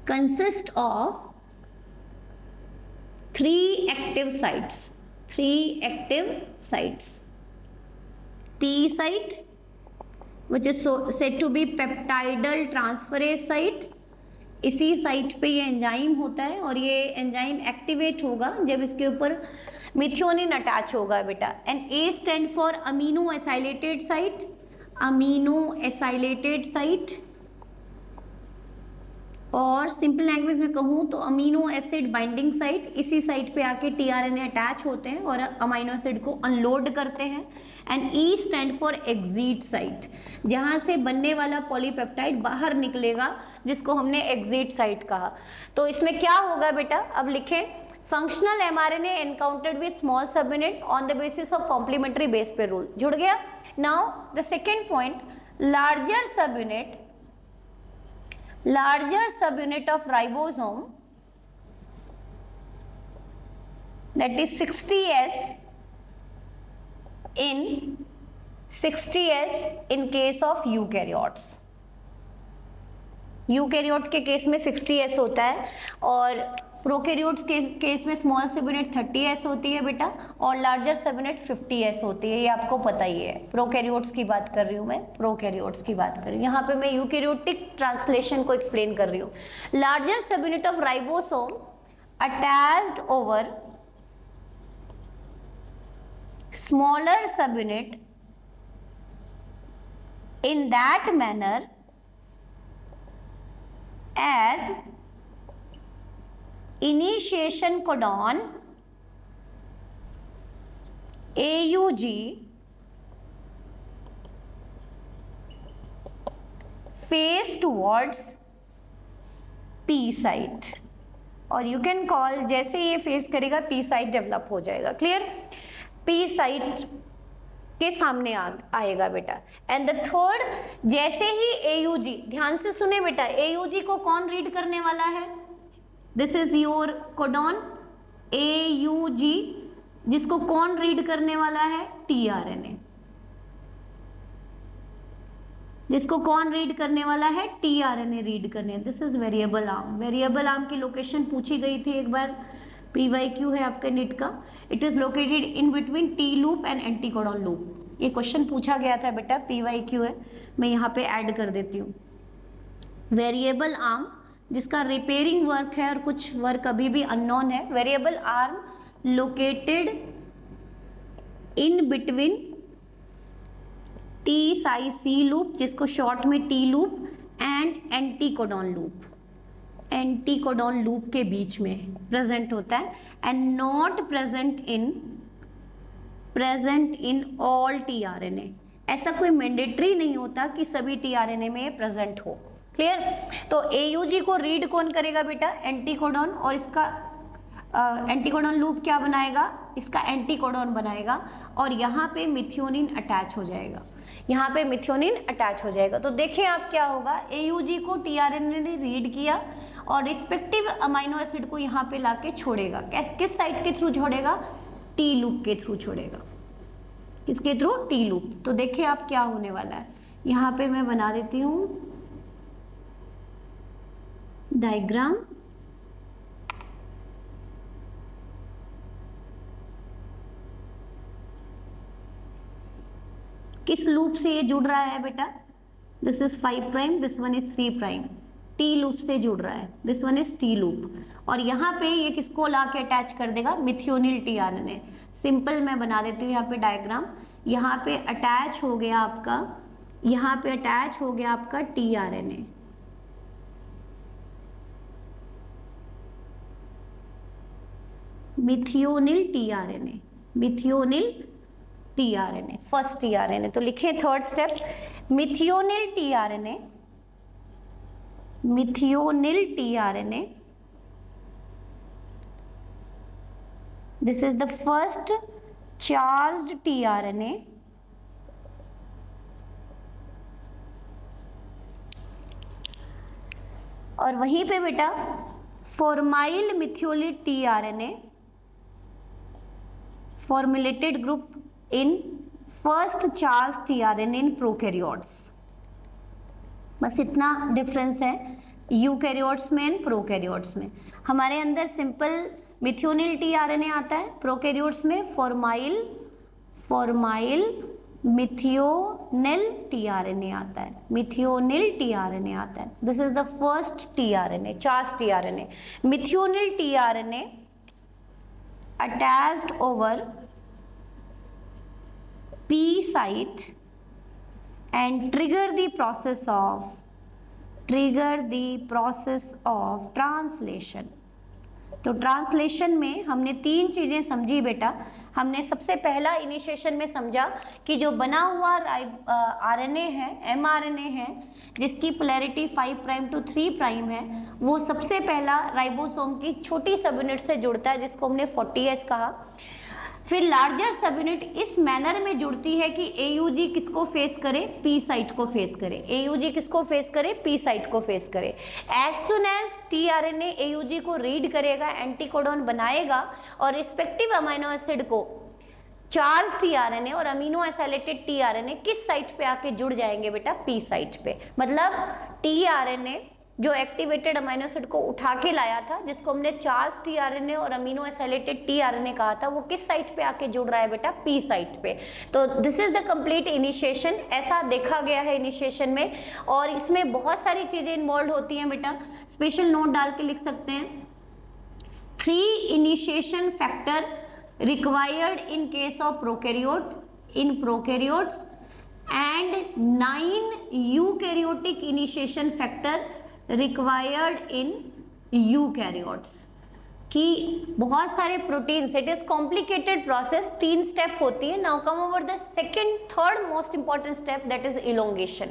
consist of 3 active sites, P site, which is said to be peptidal transferase site, इसी साइट पे ये एंजाइम होता है और ये एंजाइम एक्टिवेट होगा जब इसके ऊपर मिथियोनिन अटैच होगा बेटा। And A stand for amino acylated site, और सिंपल लैंग्वेज में कहूँ तो अमीनो एसिड बाइंडिंग साइट, इसी साइट पे आके tRNA अटैच होते हैं और अमीनो एसिड को अनलोड करते हैं। And E stand for exit site, जहाँ से बनने वाला पॉलीपेप्टाइड बाहर निकलेगा, जिसको हमने एग्जिट साइट कहा। तो इसमें क्या होगा बेटा, अब लिखें, functional mRNA encountered with small sub unit on the basis of complementary base pair rule, जुड़ गया। Now the second point, larger sub unit of ribosome, that is 60S in case of eukaryotes। Eukaryote के case में 60S होता है और prokaryotes के case में small sub unit 30S होती है बेटा, और लार्जर सब यूनिट 50S होती है, ये आपको पता ही है। प्रोकैरियोट्स की बात कर रही हूँ मैं, प्रोकैरियोट्स की बात कर रही हूँ, यहाँ पे मैं यूकैरियोटिक ट्रांसलेशन को एक्सप्लेन कर रही हूँ। Larger sub unit of ribosome attached over smaller सब unit in that manner as initiation codon AUG face towards P site, और यू कैन कॉल, जैसे ये फेस करेगा P साइट डेवलप हो जाएगा। क्लियर? P साइट के सामने आएगा बेटा। एंड द थर्ड, जैसे ही AUG, ध्यान से सुने बेटा, AUG को कौन रीड करने वाला है, this is your codon AUG, जिसको कौन रीड करने वाला है, tRNA, जिसको कौन रीड करने वाला है, tRNA रीड करने। This is variable arm. Variable arm की लोकेशन पूछी गई थी एक बार, PYQ है आपके निट का। It is located in between T loop and anticodon loop. ये क्वेश्चन पूछा गया था बेटा, PYQ है, मैं यहाँ पे ऐड कर देती हूँ। वेरिएबल आर्म जिसका रिपेयरिंग वर्क है और कुछ वर्क अभी भी अननोन है। Variable arm located in between T psi C loop, जिसको शॉर्ट में T loop, and anticodon loop, anticodon loop के बीच में प्रेजेंट होता है, and not present in all tRNA. ऐसा कोई मैंडेटरी नहीं होता कि सभी टीआरएनए में प्रेजेंट हो। क्लियर? तो एयूजी को रीड कौन करेगा बेटा? एंटीकोडॉन, और इसका एंटीकोडॉन लूप क्या बनाएगा? इसका एंटीकोडॉन बनाएगा, और यहाँ पे मिथियोनिन अटैच हो जाएगा, यहाँ पे मिथियोनिन अटैच हो जाएगा। तो देखें आप क्या होगा, एयूजी को टीआरएनए ने रीड किया और रिस्पेक्टिव अमाइनो एसिड को यहाँ पे लाके छोड़ेगा। किस साइट के थ्रू छोड़ेगा? टी लूप के थ्रू छोड़ेगा। किसके थ्रू? T loop. तो देखिए आप क्या होने वाला है, यहाँ पे मैं बना देती हूँ डायग्राम। किस लूप से ये जुड़ रहा है बेटा? This is 5 prime, this one is 3 prime. T loop से जुड़ रहा है, this one is T loop. और यहाँ पे ये किसको लाके अटैच कर देगा? मिथियोनिल टीआरएनए। सिंपल मैं बना देती हूँ यहाँ पे डायग्राम। यहाँ पे अटैच हो गया आपका, यहाँ पे अटैच हो गया आपका tRNA. Methionyl tRNA, methionyl tRNA, first tRNA. तो लिखें third step, methionyl tRNA, methionyl tRNA, this is the first charged tRNA, और वहीं पे बेटा formyl methionyl tRNA, formulated group in first charged tRNA in prokaryotes। बस इतना डिफरेंस है eukaryotes में एंड प्रोकैरियोट्स में। हमारे अंदर सिंपल मिथियोनिल टीआरएनए आता है, प्रोकैरियोट्स में फॉर्माइल मिथियोनिल टीआरएनए आता है, मिथियोनिल टीआरएनए आता है। This is the first tRNA, charge tRNA. Methionyl tRNA attached over P site and trigger the process of translation। तो ट्रांसलेशन में हमने 3 चीजें समझी बेटा। हमने सबसे पहला इनिशिएशन में समझा कि जो बना हुआ आरएनए है, एमआरएनए है, जिसकी पोलैरिटी 5 प्राइम टू 3 प्राइम है, वो सबसे पहला राइबोसोम की छोटी सब यूनिट से जुड़ता है, जिसको हमने 40S कहा। फिर लार्जर सब यूनिट इस मैनर में जुड़ती है कि एयूजी किसको फेस करे? पी साइट को फेस करे। एयूजी किसको फेस करे? पी साइट को फेस करे। As soon as tRNA AUG को रीड करेगा, एंटीकोडॉन बनाएगा, और रिस्पेक्टिव अमीनो एसिड को चार्ज टीआरएनए और अमीनो एसाइलेटेड टीआरएनए किस साइट पे आके जुड़ जाएंगे बेटा? पी साइट पे। मतलब टीआरएनए जो एक्टिवेटेड अमीनो एसिड को उठा के लाया था, जिसको हमने चार्ज टीआरएनए और अमीनो एसाइलेटेड टीआरएनए कहा था, वो किस साइट पे आके जुड़ रहा है बेटा? पी साइट पे। तो this is the complete initiation. ऐसा देखा गया है इनिशिएशन में, और इसमें बहुत सारी चीजें इन्वॉल्व होती हैं बेटा। स्पेशल नोट डाल के लिख सकते हैं, 3 initiation factor required in case of prokaryotes and 9 eukaryotic initiation factor required in eukaryotes. कि बहुत सारे proteins, it is complicated process, 3 step होती है। Now come over the third most important step, that is elongation.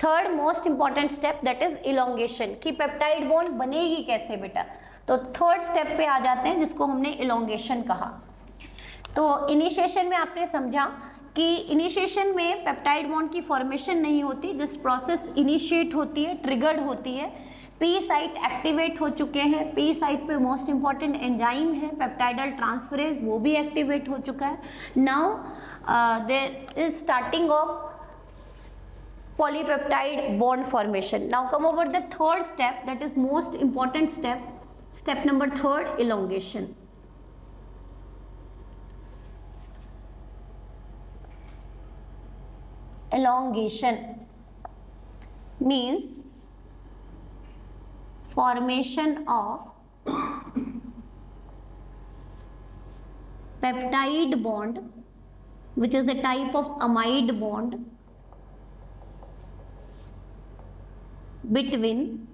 Third most important step that is elongation, कि peptide bond बनेगी कैसे बेटा। तो थर्ड स्टेप पे आ जाते हैं, जिसको हमने इलोंगेशन कहा। तो इनिशिएशन में आपने समझा कि इनिशिएशन में पेप्टाइड बॉन्ड की फॉर्मेशन नहीं होती, जिस प्रोसेस इनिशिएट होती है, ट्रिगर्ड होती है। पी साइट एक्टिवेट हो चुके हैं, पी साइट पे मोस्ट इंपॉर्टेंट एंजाइम है पेप्टाइडल ट्रांसफरेज, वो भी एक्टिवेट हो चुका है। Now there is starting of polypeptide bond formation. Now come over the third step, that is most important step, step number 3, elongation. Elongation means formation of peptide bond, which is a type of amide bond between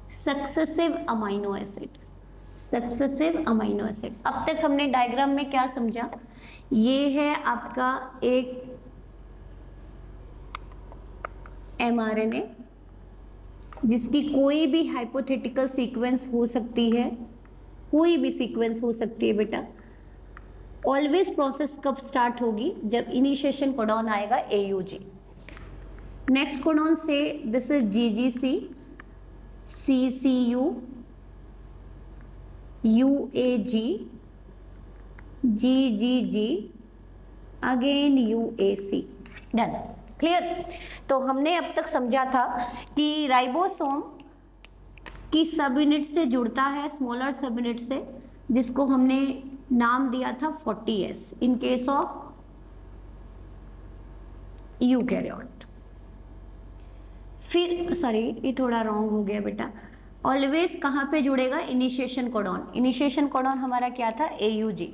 successive amino acid. Successive amino acid. अब तक हमने diagram में क्या समझा? ये है आपका एक mRNA जिसकी कोई भी हाइपोथेटिकल सीक्वेंस हो सकती है, कोई भी सीक्वेंस हो सकती है बेटा. ऑलवेज प्रोसेस कब स्टार्ट होगी? जब इनिशिएशन कोडॉन आएगा AUG. नेक्स्ट कोडॉन से this is GGC, CCU, UAG, GGG, again UAC. Done. Clear? तो हमने अब तक समझा था कि राइबोसोम की सब यूनिट से जुड़ता है, स्मॉलर सब यूनिट से, जिसको हमने नाम दिया था 40S in case of eukaryote. फिर सॉरी, ये थोड़ा रॉन्ग हो गया बेटा. ऑलवेज कहाँ पे जुड़ेगा? Initiation codon. इनिशिएशन कोडॉन हमारा क्या था? AUG.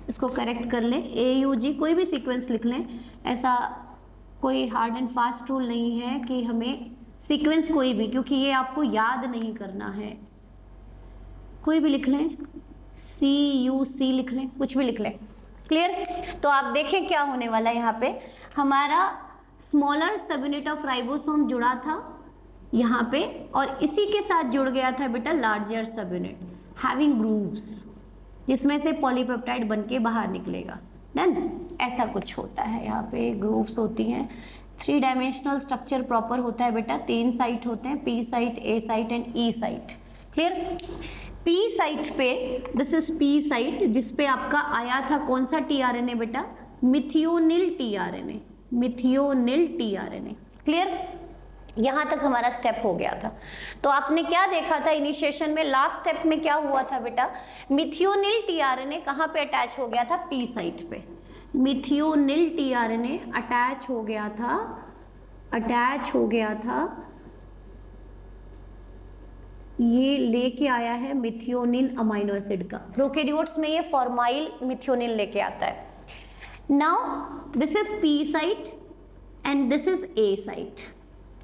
इसको करेक्ट कर लें. AUG कोई भी सीक्वेंस लिख लें, ऐसा कोई हार्ड एंड फास्ट रूल नहीं है कि हमें सीक्वेंस कोई भी, क्योंकि ये आपको याद नहीं करना है. कोई भी लिख लें, CUC लिख लें, कुछ भी लिख लें. क्लियर? तो आप देखें क्या होने वाला है. यहाँ पे हमारा स्मॉलर सब यूनिट ऑफ राइबोसोम जुड़ा था यहाँ पे, और इसी के साथ जुड़ गया था बेटा larger sub unit having grooves, जिसमें से पॉलीपेप्टाइड बन के बाहर निकलेगा. डन. ऐसा कुछ होता है. यहाँ पे ग्रूव्स होती हैं. 3 डायमेंशनल स्ट्रक्चर प्रॉपर होता है बेटा. 3 साइट होते हैं, P site, A site and E site. Clear? P site पे, दिस इज P साइट, जिसपे आपका आया था कौन सा tRNA बेटा? मिथियोनिल tRNA. मिथियोनिल tRNA. क्लियर? यहां तक हमारा स्टेप हो गया था. तो आपने क्या देखा था इनिशिएशन में? लास्ट स्टेप में क्या हुआ था बेटा? मिथियोनिल tRNA कहां पे अटैच हो गया था? P साइट पे. मिथियोनिल tRNA अटैच हो गया था, ये लेके आया है मिथियोनिन अमीनो एसिड का. प्रोकैरियोट्स में ये फॉर्माइल मिथियोनिन लेके आता है. Now this is P site and this is A site.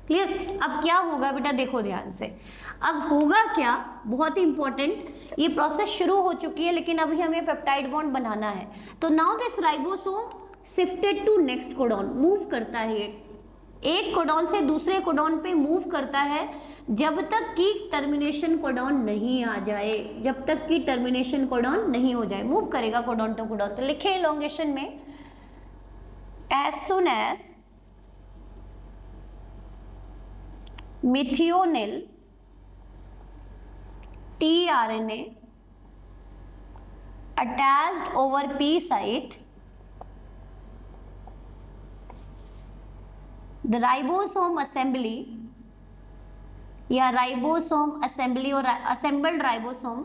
Clear? अब क्या होगा बेटा? देखो ध्यान से. अब होगा क्या? बहुत ही इंपॉर्टेंट. ये प्रोसेस शुरू हो चुकी है, लेकिन अभी हमें पेप्टाइड बॉन्ड बनाना है. तो now this ribosome shifted to next codon. Move करता है, एक कोडॉन से दूसरे कोडॉन पे मूव करता है, जब तक कि टर्मिनेशन कोडॉन नहीं आ जाए. जब तक कि टर्मिनेशन कोडॉन नहीं हो जाए, मूव करेगा कोडॉन टू कोडॉन. तो लिखे इलोंगेशन में, as soon as methionyl tRNA attached over P site, the ribosome assembly या राइबोसोम असेंबली और assembled ribosome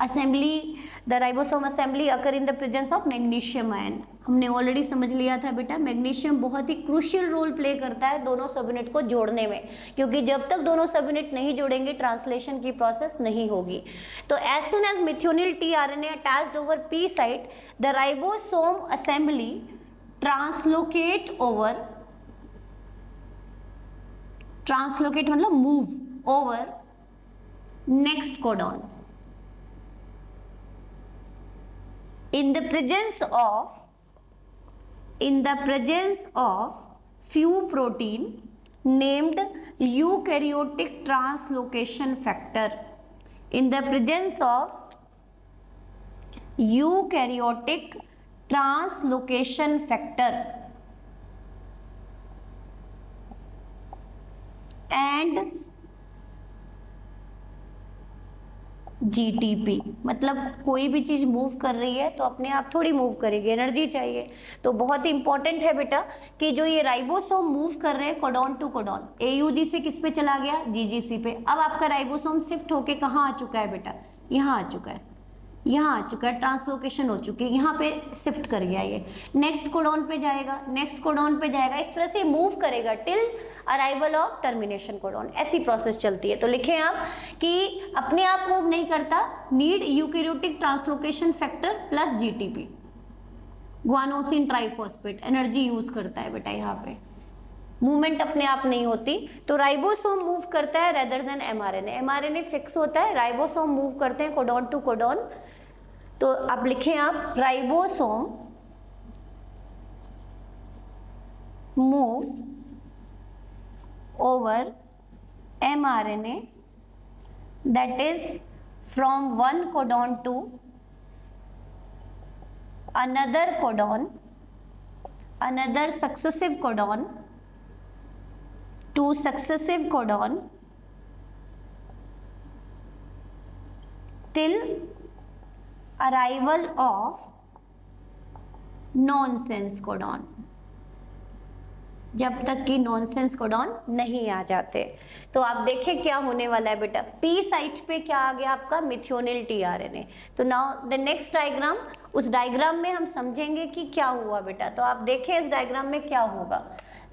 assembly, the ribosome assembly occur in the presence of magnesium ion. हमने already समझ लिया था बेटा, मैग्नीशियम बहुत ही क्रूशियल रोल प्ले करता है दोनों सब यूनिट को जोड़ने में, क्योंकि जब तक दोनों सब यूनिट नहीं जोड़ेंगे ट्रांसलेशन की प्रोसेस नहीं होगी. तो as soon as methionyl tRNA attached over P site, the ribosome assembly translocate over, translocate मतलब move over next codon. In the presence of few protein named eukaryotic translocation factor. In the presence of eukaryotic translocation factor and GTP, मतलब कोई भी चीज move कर रही है तो अपने आप थोड़ी मूव करेगी, एनर्जी चाहिए. तो बहुत ही इंपॉर्टेंट है बेटा कि जो ये राइबोसोम मूव कर रहे हैं कोडॉन टू कोडॉन, AUG से किस पे चला गया? GGC पे. अब आपका राइबोसोम शिफ्ट होके कहाँ आ चुका है बेटा? यहाँ आ चुका है. यहाँ आ चुका है, ट्रांसलोकेशन हो चुकी है, यहाँ पे शिफ्ट कर गया ये, नेक्स्ट कोडॉन पे जाएगा, नेक्स्ट कोडॉन पे जाएगा, इस तरह से मूव करेगा till arrival of termination codon. ऐसी प्रोसेस चलती है। तो लिखें आप कि अपने आप मूव नहीं करता, need eukaryotic translocation factor plus GTP, guanosine triphosphate energy use करता है बेटा, यहाँ पे मूवमेंट अपने आप नहीं होती। तो राइबोसोम मूव करता है rather than mRNA, mRNA fix होता है, राइबोसोम मूव करते हैं कोडॉन टू कोडॉन। तो अब लिखें आप ribosome move over mRNA that is from one codon to another codon, another successive codon to successive codon till arrival of nonsense codon, जब तक कि नॉनसेंस कोडॉन नहीं आ जाते। तो आप देखें क्या होने वाला है बेटा, पी साइट पे क्या आ गया आपका, मिथियोनिल टीआरएनए। तो नाउ द नेक्स्ट डायग्राम, उस डायग्राम में हम समझेंगे कि क्या हुआ बेटा। तो आप देखें इस डायग्राम में क्या होगा,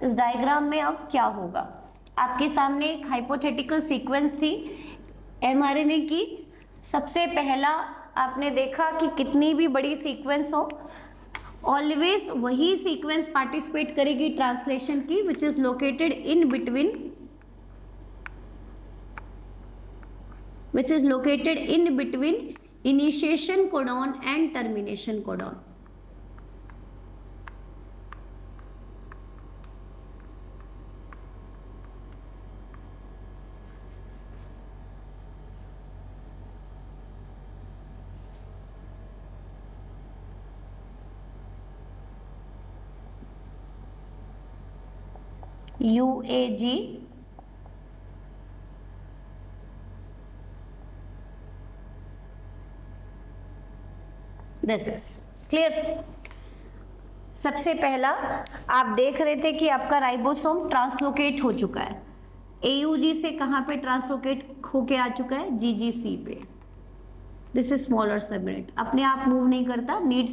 इस डायग्राम में अब क्या होगा। आपके सामने एक हाइपोथेटिकल सीक्वेंस थी एमआरएनए की। सबसे पहला आपने देखा कि कितनी भी बड़ी सीक्वेंस हो, ऑलवेज वही सीक्वेंस पार्टिसिपेट करेगी ट्रांसलेशन की, which is located in between initiation codon and termination codon. UAG this is clear. सबसे पहला आप देख रहे थे कि आपका राइबोसोम ट्रांसलोकेट हो चुका है, AUG से कहां पे ट्रांसलोकेट होके आ चुका है, GGC पे। दिस इज स्मॉलर सबयूनिट, अपने आप मूव नहीं करता, नीड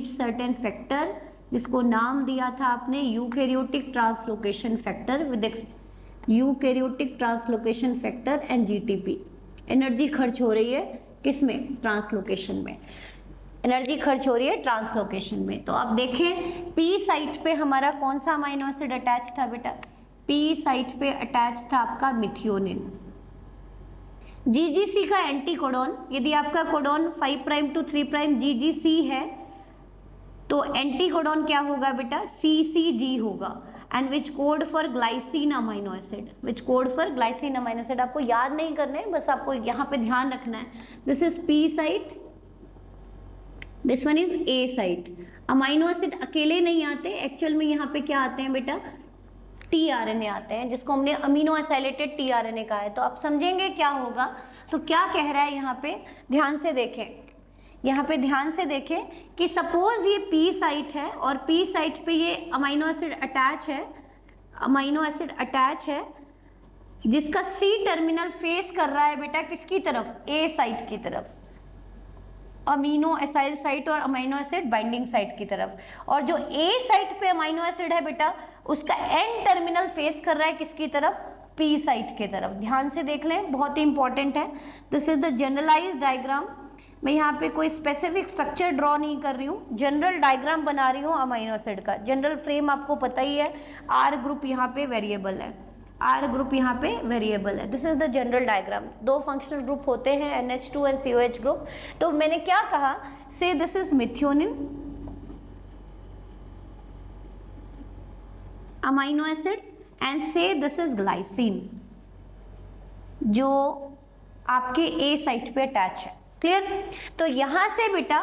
सर्टेन फैक्टर जिसको नाम दिया था आपने eukaryotic translocation factor with eukaryotic translocation factor and GTP. Energy खर्च हो रही है किसमें, ट्रांसलोकेशन में, एनर्जी खर्च हो रही है ट्रांसलोकेशन में। तो आप देखें पी साइट पे हमारा कौन सा अमाइनो एसिड अटैच था बेटा, पी साइट पे अटैच था आपका मिथियोनिन। जीजीसी का एंटी कोडॉन, यदि आपका codon 5 prime to 3 prime GGC है तो एंटी कोडॉन क्या होगा बेटा, CCG होगा, and which code for glycine amino acid, which code for glycine amino acid. आपको याद नहीं करना है, बस आपको यहाँ पे ध्यान रखना है। This is P site, this one is a site. Amino acid अकेले नहीं आते, एक्चुअल में यहाँ पे क्या आते हैं बेटा, टीआरएनए आते हैं, जिसको हमने अमीनो एसाइलेटेड टीआरएनए कहा है। तो आप समझेंगे क्या होगा। तो क्या कह रहा है यहाँ पे, ध्यान से देखें, यहाँ पे ध्यान से देखें कि सपोज ये पी साइट है और पी साइट पे ये अमाइनो एसिड अटैच है, जिसका सी टर्मिनल फेस कर रहा है बेटा किसकी तरफ, ए साइट की तरफ, अमीनो एसाइल साइट और अमीनो एसिड बाइंडिंग साइट की तरफ। और जो ए साइट पे अमीनो एसिड है बेटा, उसका एन टर्मिनल फेस कर रहा है किसकी तरफ, पी साइट की तरफ। ध्यान से देख लें, बहुत ही इंपॉर्टेंट है। This is the generalised diagram. मैं यहाँ पे कोई स्पेसिफिक स्ट्रक्चर ड्रॉ नहीं कर रही हूँ, जनरल डायग्राम बना रही हूँ अमीनो एसिड का। जनरल फ्रेम आपको पता ही है, आर ग्रुप यहाँ पे वेरिएबल है, आर ग्रुप यहाँ पे वेरिएबल है। This is the general diagram. दो फंक्शनल ग्रुप होते हैं, NH2 एंड COH ग्रुप। तो मैंने क्या कहा, से this is methionine amino acid and से दिस इज ग्लाइसिन, जो आपके ए साइट पे अटैच है। क्लियर। तो यहां से बेटा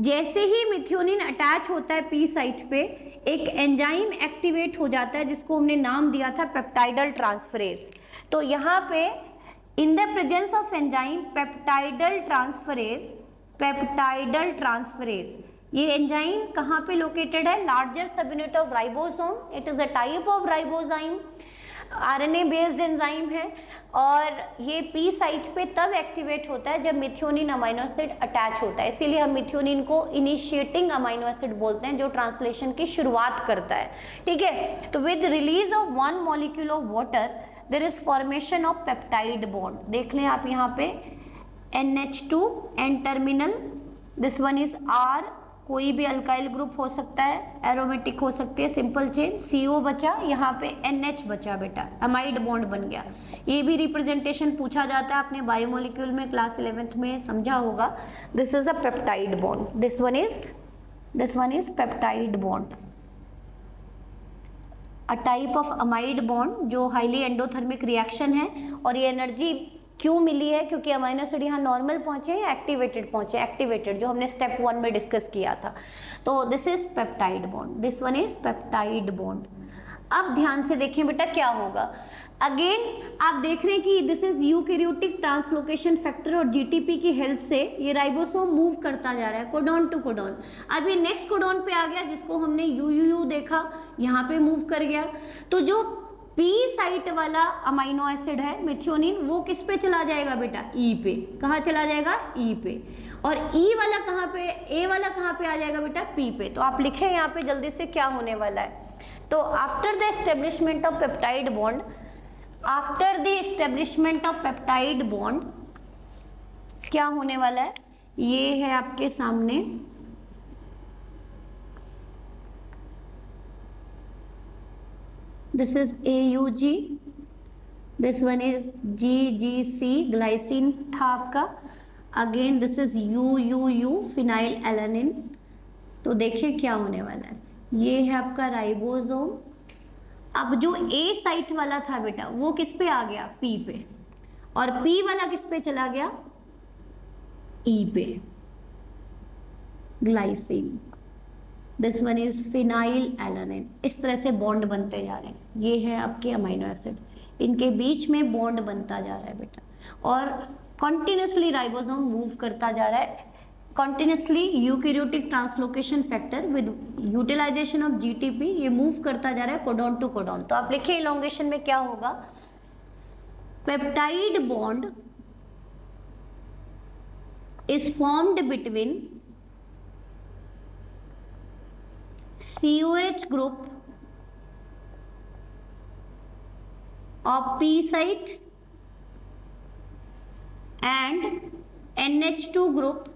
जैसे ही मिथियोनिन अटैच होता है पी साइट पे, एक एंजाइम एक्टिवेट हो जाता है जिसको हमने नाम दिया था पेप्टाइडल ट्रांसफरेज। तो यहाँ पे इन the presence of enzyme peptidyl transferase, ये एंजाइम कहाँ पे लोकेटेड है, larger sub unit of ribosome. It is a type of ribozyme RNA based enzyme है और ये पी साइट पे तब एक्टिवेट होता है जब मिथ्योनिन अमाइनो एसिड अटैच होता है, इसीलिए हम मिथ्योनिन को इनिशिएटिंग अमाइनो एसिड बोलते हैं, जो ट्रांसलेशन की शुरुआत करता है। ठीक है, तो with release of 1 molecule of water there is formation of peptide bond. देख लें आप यहाँ पे NH2 and terminal, this one is R, कोई भी अल्काइल ग्रुप हो सकता है, एरोमेटिक हो सकती है, सिंपल चेन, CO बचा, यहाँ पे NH बचा बेटा, अमाइड बॉन्ड बन गया। ये भी रिप्रेजेंटेशन पूछा जाता है, आपने बायोमोलिक्यूल में क्लास 11th में समझा होगा। This is a peptide bond, this one is peptide bond, a type of amide bond जो हाईली एंडोथर्मिक रिएक्शन है। और ये एनर्जी क्यों मिली है? क्योंकि अमाइनो एसिड यहाँ नॉर्मल पहुंचे या एक्टिवेटेड पहुंचे, एक्टिवेटेड, जो हमने स्टेप 1 में डिस्कस किया था। तो this is peptide bond, this one is peptide bond. अब ध्यान से देखें बेटा क्या होगा। अगेन आप देख रहे हैं कि this is eukaryotic translocation factor और जीटीपी की हेल्प से ये राइबोसोम मूव करता जा रहा है कोडॉन टू कोडॉन। अब ये नेक्स्ट कोडॉन पे आ गया जिसको हमने यूयूयू देखा, यहाँ पे मूव कर गया। तो जो पी साइट वाला अमाइनो एसिड है मिथ्योनिन, वो किस पे चला जाएगा बेटा? ई पे। कहाँ चला जाएगा? ई पे। और ई वाला कहाँ पे, ए वाला कहाँ पे आ जाएगा बेटा? पी पे। तो आप लिखें यहाँ पे जल्दी से क्या होने वाला है। तो after the establishment of peptide bond, after the establishment of peptide bond क्या होने वाला है? ये है आपके सामने this is AUG, this one is GGC, glycine था आपका। Again this is UUU, phenyl alanine. तो देखिए क्या होने वाला है, ये है आपका राइबोसोम। अब जो A साइट वाला था बेटा वो किस पे आ गया? P पे। और P वाला किस पे चला गया? E पे, glycine. This one is phenyl alanine. इस तरह से बॉन्ड बनते जा रहे हैं। ये है आपके अमाइनो एसिड, इनके बीच में बॉन्ड बनता जा रहा है बेटा। और कॉन्टिन्यूसली राइबोसोम मूव करता जा रहा है, continuously eukaryotic translocation factor with utilisation of GTP, ये मूव करता जा रहा है कोडॉन टू कोडॉन। तो आप लिखिए इलोंगेशन में क्या होगा? Peptide bond is formed between COH group of P site and NH2 group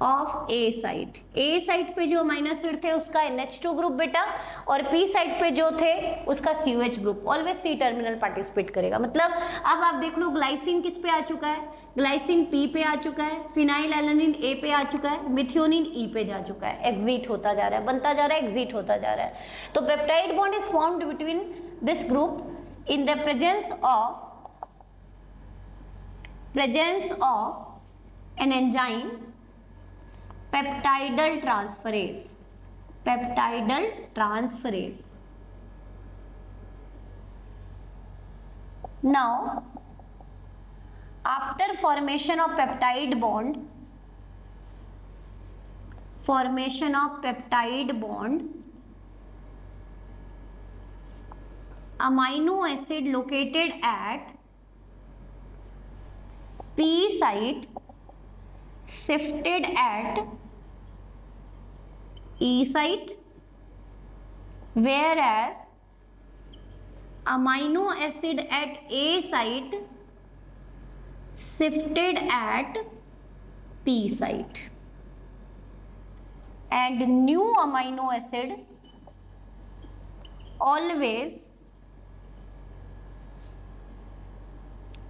of A site. A site पे जो अमाइनो एसिड थे उसका NH2 ग्रुप बेटा, और P साइट पे जो थे उसका COH group. Always C terminal participate करेगा। मतलब अब आप देख लो ग्लाइसिन किस पे आ चुका है? ग्लाइसिन P पे आ चुका है, फिनाइल एलानिन A पे आ चुका है, मिथ्योनिन E पे जा चुका है। एग्जिट होता जा रहा है, बनता जा रहा है, एग्जिट होता जा रहा है। तो peptide bond is formed between this group in the presence of an enzyme peptidal transferase, peptidal transferase. Now after formation of peptide bond, amino acid located at P site shifted at E site, whereas amino acid at A site shifted at P site, and new amino acid always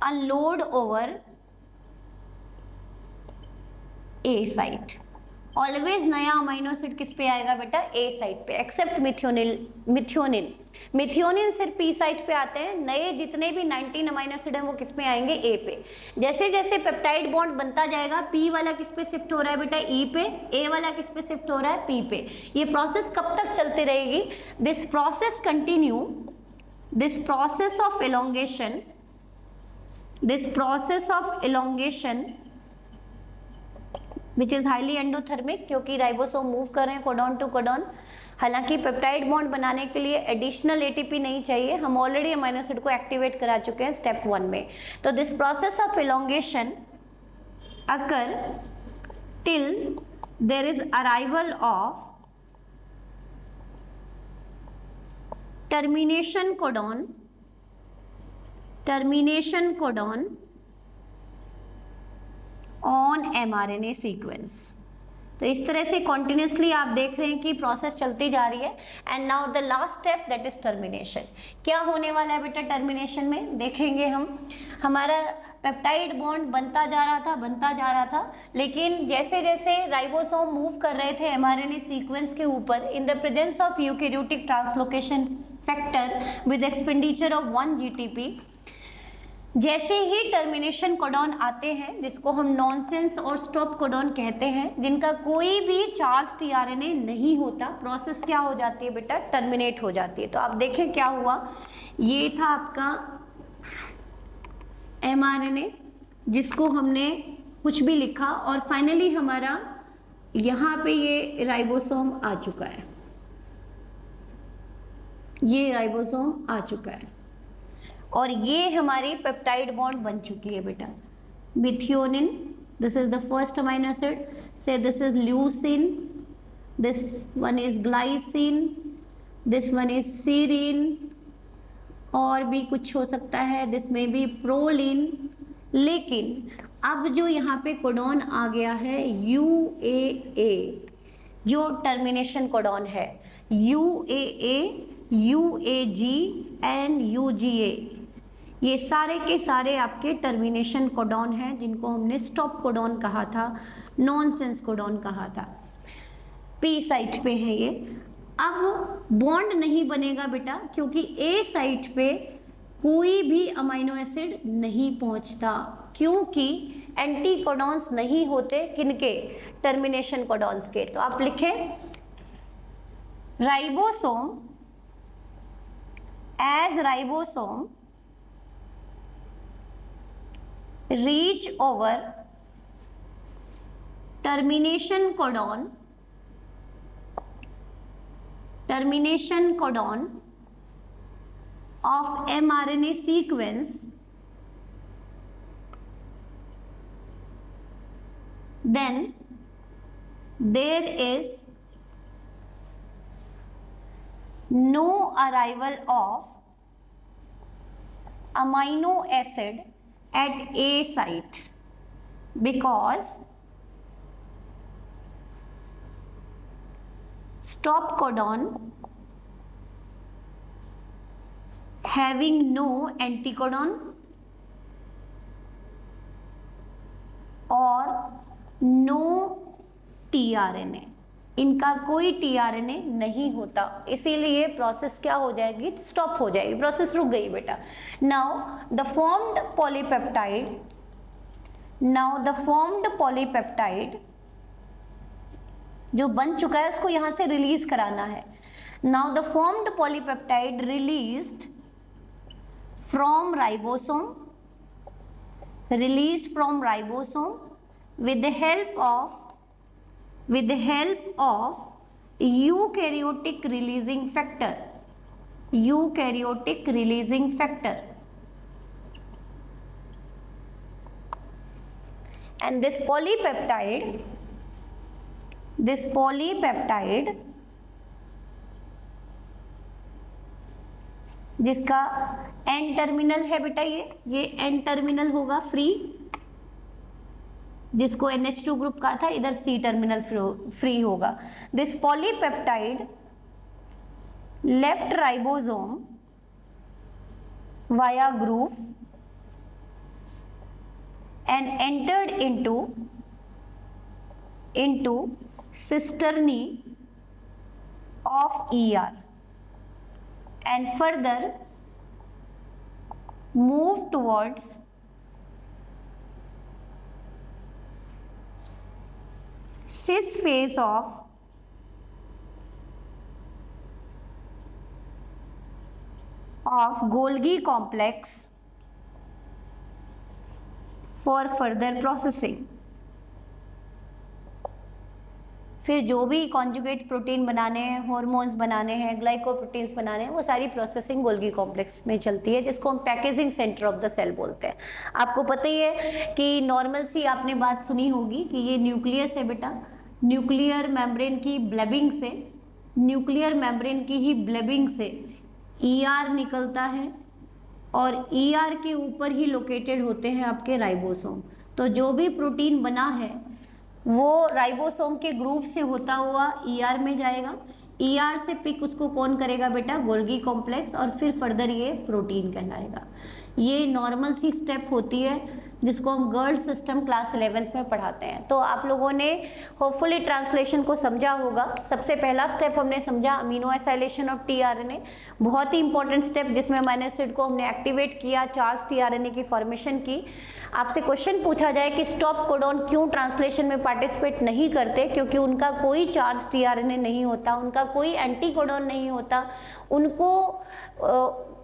unload over A site। Always नया amino acid किस पे आएगा बेटा? A site पे, accept methionine सिर्फ P site पे आते हैं। नए जितने भी 19 अमाइनो एसिड हैं वो किस पे आएंगे? A पे। जैसे जैसे पेप्टाइड बॉन्ड बनता जाएगा P वाला किस पे शिफ्ट हो रहा है बेटा? E पे। A वाला किस पे शिफ्ट हो रहा है? P पे। ये प्रोसेस कब तक चलती रहेगी? This process continue, this process of elongation which is highly endothermic, क्योंकि राइबोसोम मूव कर रहे हैं कोडॉन टू कोडॉन। हालांकि पेप्टाइड बॉन्ड बनाने के लिए एडिशनल एटीपी नहीं चाहिए, हम ऑलरेडी अमीनो एसिड को एक्टिवेट करा चुके हैं स्टेप 1 में। तो this process of elongation occur till there is arrival of termination codon on mRNA sequence। तो इस तरह से कॉन्टिन्यूसली आप देख रहे हैं कि प्रोसेस चलती जा रही है। And now the last step that is termination. क्या होने वाला है बेटा टर्मिनेशन में, देखेंगे हम। हमारा पेप्टाइड बॉन्ड बनता जा रहा था, लेकिन जैसे जैसे राइबोसोम मूव कर रहे थे एमआरएनए सीक्वेंस के ऊपर इन the presence of eukaryotic translocation factor with expenditure of 1 GTP, जैसे ही टर्मिनेशन कोडॉन आते हैं, जिसको हम नॉनसेंस और स्टॉप कोडॉन कहते हैं, जिनका कोई भी चार्ज टीआरएनए नहीं होता, प्रोसेस क्या हो जाती है बेटा, टर्मिनेट हो जाती है। तो आप देखें क्या हुआ, ये था आपका एमआरएनए जिसको हमने कुछ भी लिखा, और फाइनली हमारा यहाँ पे ये राइबोसोम आ चुका है, ये राइबोसोम आ चुका है, और ये हमारी पेप्टाइड बॉन्ड बन चुकी है बेटा। Methionine, this is the first amino acid, से this is leucine, this one is glycine, this one is serine, और भी कुछ हो सकता है, दिस में भी प्रोलिन। लेकिन अब जो यहाँ पे कोडॉन आ गया है UAA, जो टर्मिनेशन कोडॉन है, UAA, UAG एंड UGA, ये सारे के सारे आपके टर्मिनेशन कोडॉन हैं, जिनको हमने स्टॉप कोडॉन कहा था, नॉनसेंस कोडॉन कहा था। P साइट पे है ये। अब बॉन्ड नहीं बनेगा बेटा, क्योंकि A साइट पे कोई भी अमीनो एसिड नहीं पहुंचता, क्योंकि एंटी कोडॉन्स नहीं होते, किनके, टर्मिनेशन कोडॉन्स के। तो आप लिखें ribosome, as ribosome reach over termination codon of mRNA sequence, then there is no arrival of amino acid at A site, because stop codon having no anticodon और no tRNA, इनका कोई tRNA नहीं होता, इसीलिए प्रोसेस क्या हो जाएगी, stop हो जाएगी, प्रोसेस रुक गई बेटा। नाउ द फॉर्म्ड पॉलीपेप्टाइड जो बन चुका है उसको यहां से रिलीज कराना है। Now the formed polypeptide released from ribosome with the help of eukaryotic releasing factor, and this polypeptide जिसका एन टर्मिनल है बेटा, ये एन टर्मिनल होगा फ्री, जिसको NH2 ग्रुप का था, इधर C टर्मिनल फ्री होगा। This polypeptide left ribosome via groove and entered into cisternae of ER and further move towards cis phase of Golgi complex for further processing. फिर जो भी conjugate protein बनाने हैं, hormones बनाने हैं, ग्लाइकोप्रोटीन्स बनाने हैं, वो सारी प्रोसेसिंग गोल्गी कॉम्प्लेक्स में चलती है, जिसको हम packaging centre of the cell बोलते हैं। आपको पता ही है कि नॉर्मल सी आपने बात सुनी होगी कि ये न्यूक्लियस है बेटा, न्यूक्लियर मेम्ब्रेन की ब्लेबिंग से, न्यूक्लियर मेम्ब्रेन की ही ब्लेबिंग से ER निकलता है और ER के ऊपर ही लोकेटेड होते हैं आपके राइबोसोम। तो जो भी प्रोटीन बना है वो राइबोसोम के ग्रुप से होता हुआ ER में जाएगा, ER से पिक उसको कौन करेगा बेटा, गोल्गी कॉम्प्लेक्स, और फिर फर्दर ये प्रोटीन कहलाएगा। ये नॉर्मल सी स्टेप होती है जिसको हम गर्ल सिस्टम क्लास 11th में पढ़ाते हैं। तो आप लोगों ने होपफुली ट्रांसलेशन को समझा होगा। सबसे पहला स्टेप हमने समझा अमीनो एसाइलेशन ऑफ tRNA, बहुत ही इंपॉर्टेंट स्टेप जिसमें अमीनो एसिड को हमने एक्टिवेट किया, चार्ज tRNA की फॉर्मेशन की। आपसे क्वेश्चन पूछा जाए कि स्टॉप कोडॉन क्यों ट्रांसलेशन में पार्टिसिपेट नहीं करते, क्योंकि उनका कोई चार्ज tRNA नहीं होता, उनका कोई एंटी कोडॉन नहीं होता,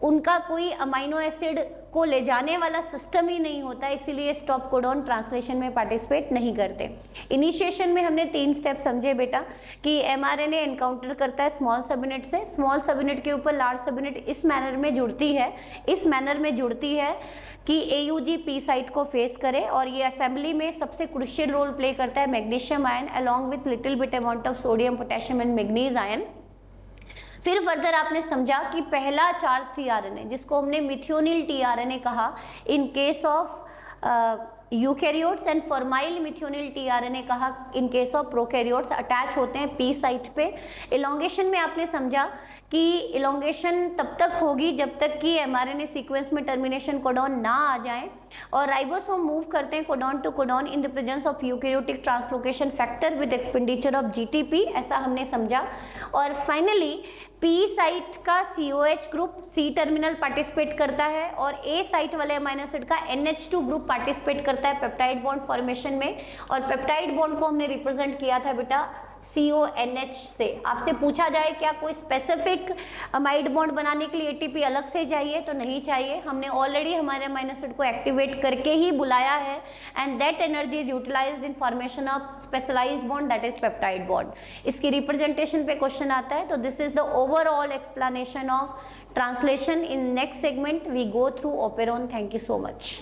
उनका कोई अमीनो एसिड को ले जाने वाला सिस्टम ही नहीं होता, इसीलिए स्टॉप कोडॉन ट्रांसलेशन में पार्टिसिपेट नहीं करते। इनिशिएशन में हमने 3 स्टेप समझे बेटा कि mRNA एनकाउंटर करता है स्मॉल सब यूनिट से, स्मॉल सब यूनिट के ऊपर लार्ज सब यूनिट इस मैनर में जुड़ती है कि AUG P साइट को फेस करे, और ये असेंबली में सबसे क्रुशियल रोल प्ले करता है magnesium ion along with little bit amount of sodium, potassium and manganese ion. फिर फर्दर आपने समझा कि पहला चार्ज tRNA जिसको हमने मिथियोनिल tRNA कहा in case of eukaryotes and formyl methionyl tRNA कहा in case of prokaryotes, attach होते हैं P साइट पे। इलोंगेशन में आपने समझा कि इलोंगेशन तब तक होगी जब तक कि mRNA सीक्वेंस में टर्मिनेशन कोडॉन ना आ जाए, और राइबोसोम मूव करते हैं codon to codon in the presence of eukaryotic translocation factor with expenditure of GTP, ऐसा हमने समझा। और फाइनली P साइट का COH group C terminal participate करता है, और A साइट वाले अमीनो एसिड का NH2 ग्रुप पार्टिसिपेट करता है पेप्टाइड बॉन्ड फॉर्मेशन में, और पेप्टाइड बॉन्ड को हमने रिप्रेजेंट किया था बेटा CONH से। आपसे पूछा जाए क्या कोई स्पेसिफिक अमाइड बॉन्ड बनाने के लिए ATP अलग से चाहिए, तो नहीं चाहिए, हमने ऑलरेडी हमारे अमीनो एसिड को एक्टिवेट करके ही बुलाया है, and that energy is utilised in formation of specialised bond that is peptide bond. इसकी रिप्रेजेंटेशन पे क्वेश्चन आता है। तो this is the overall explanation of translation. In next segment we go through operon. Thank you so much.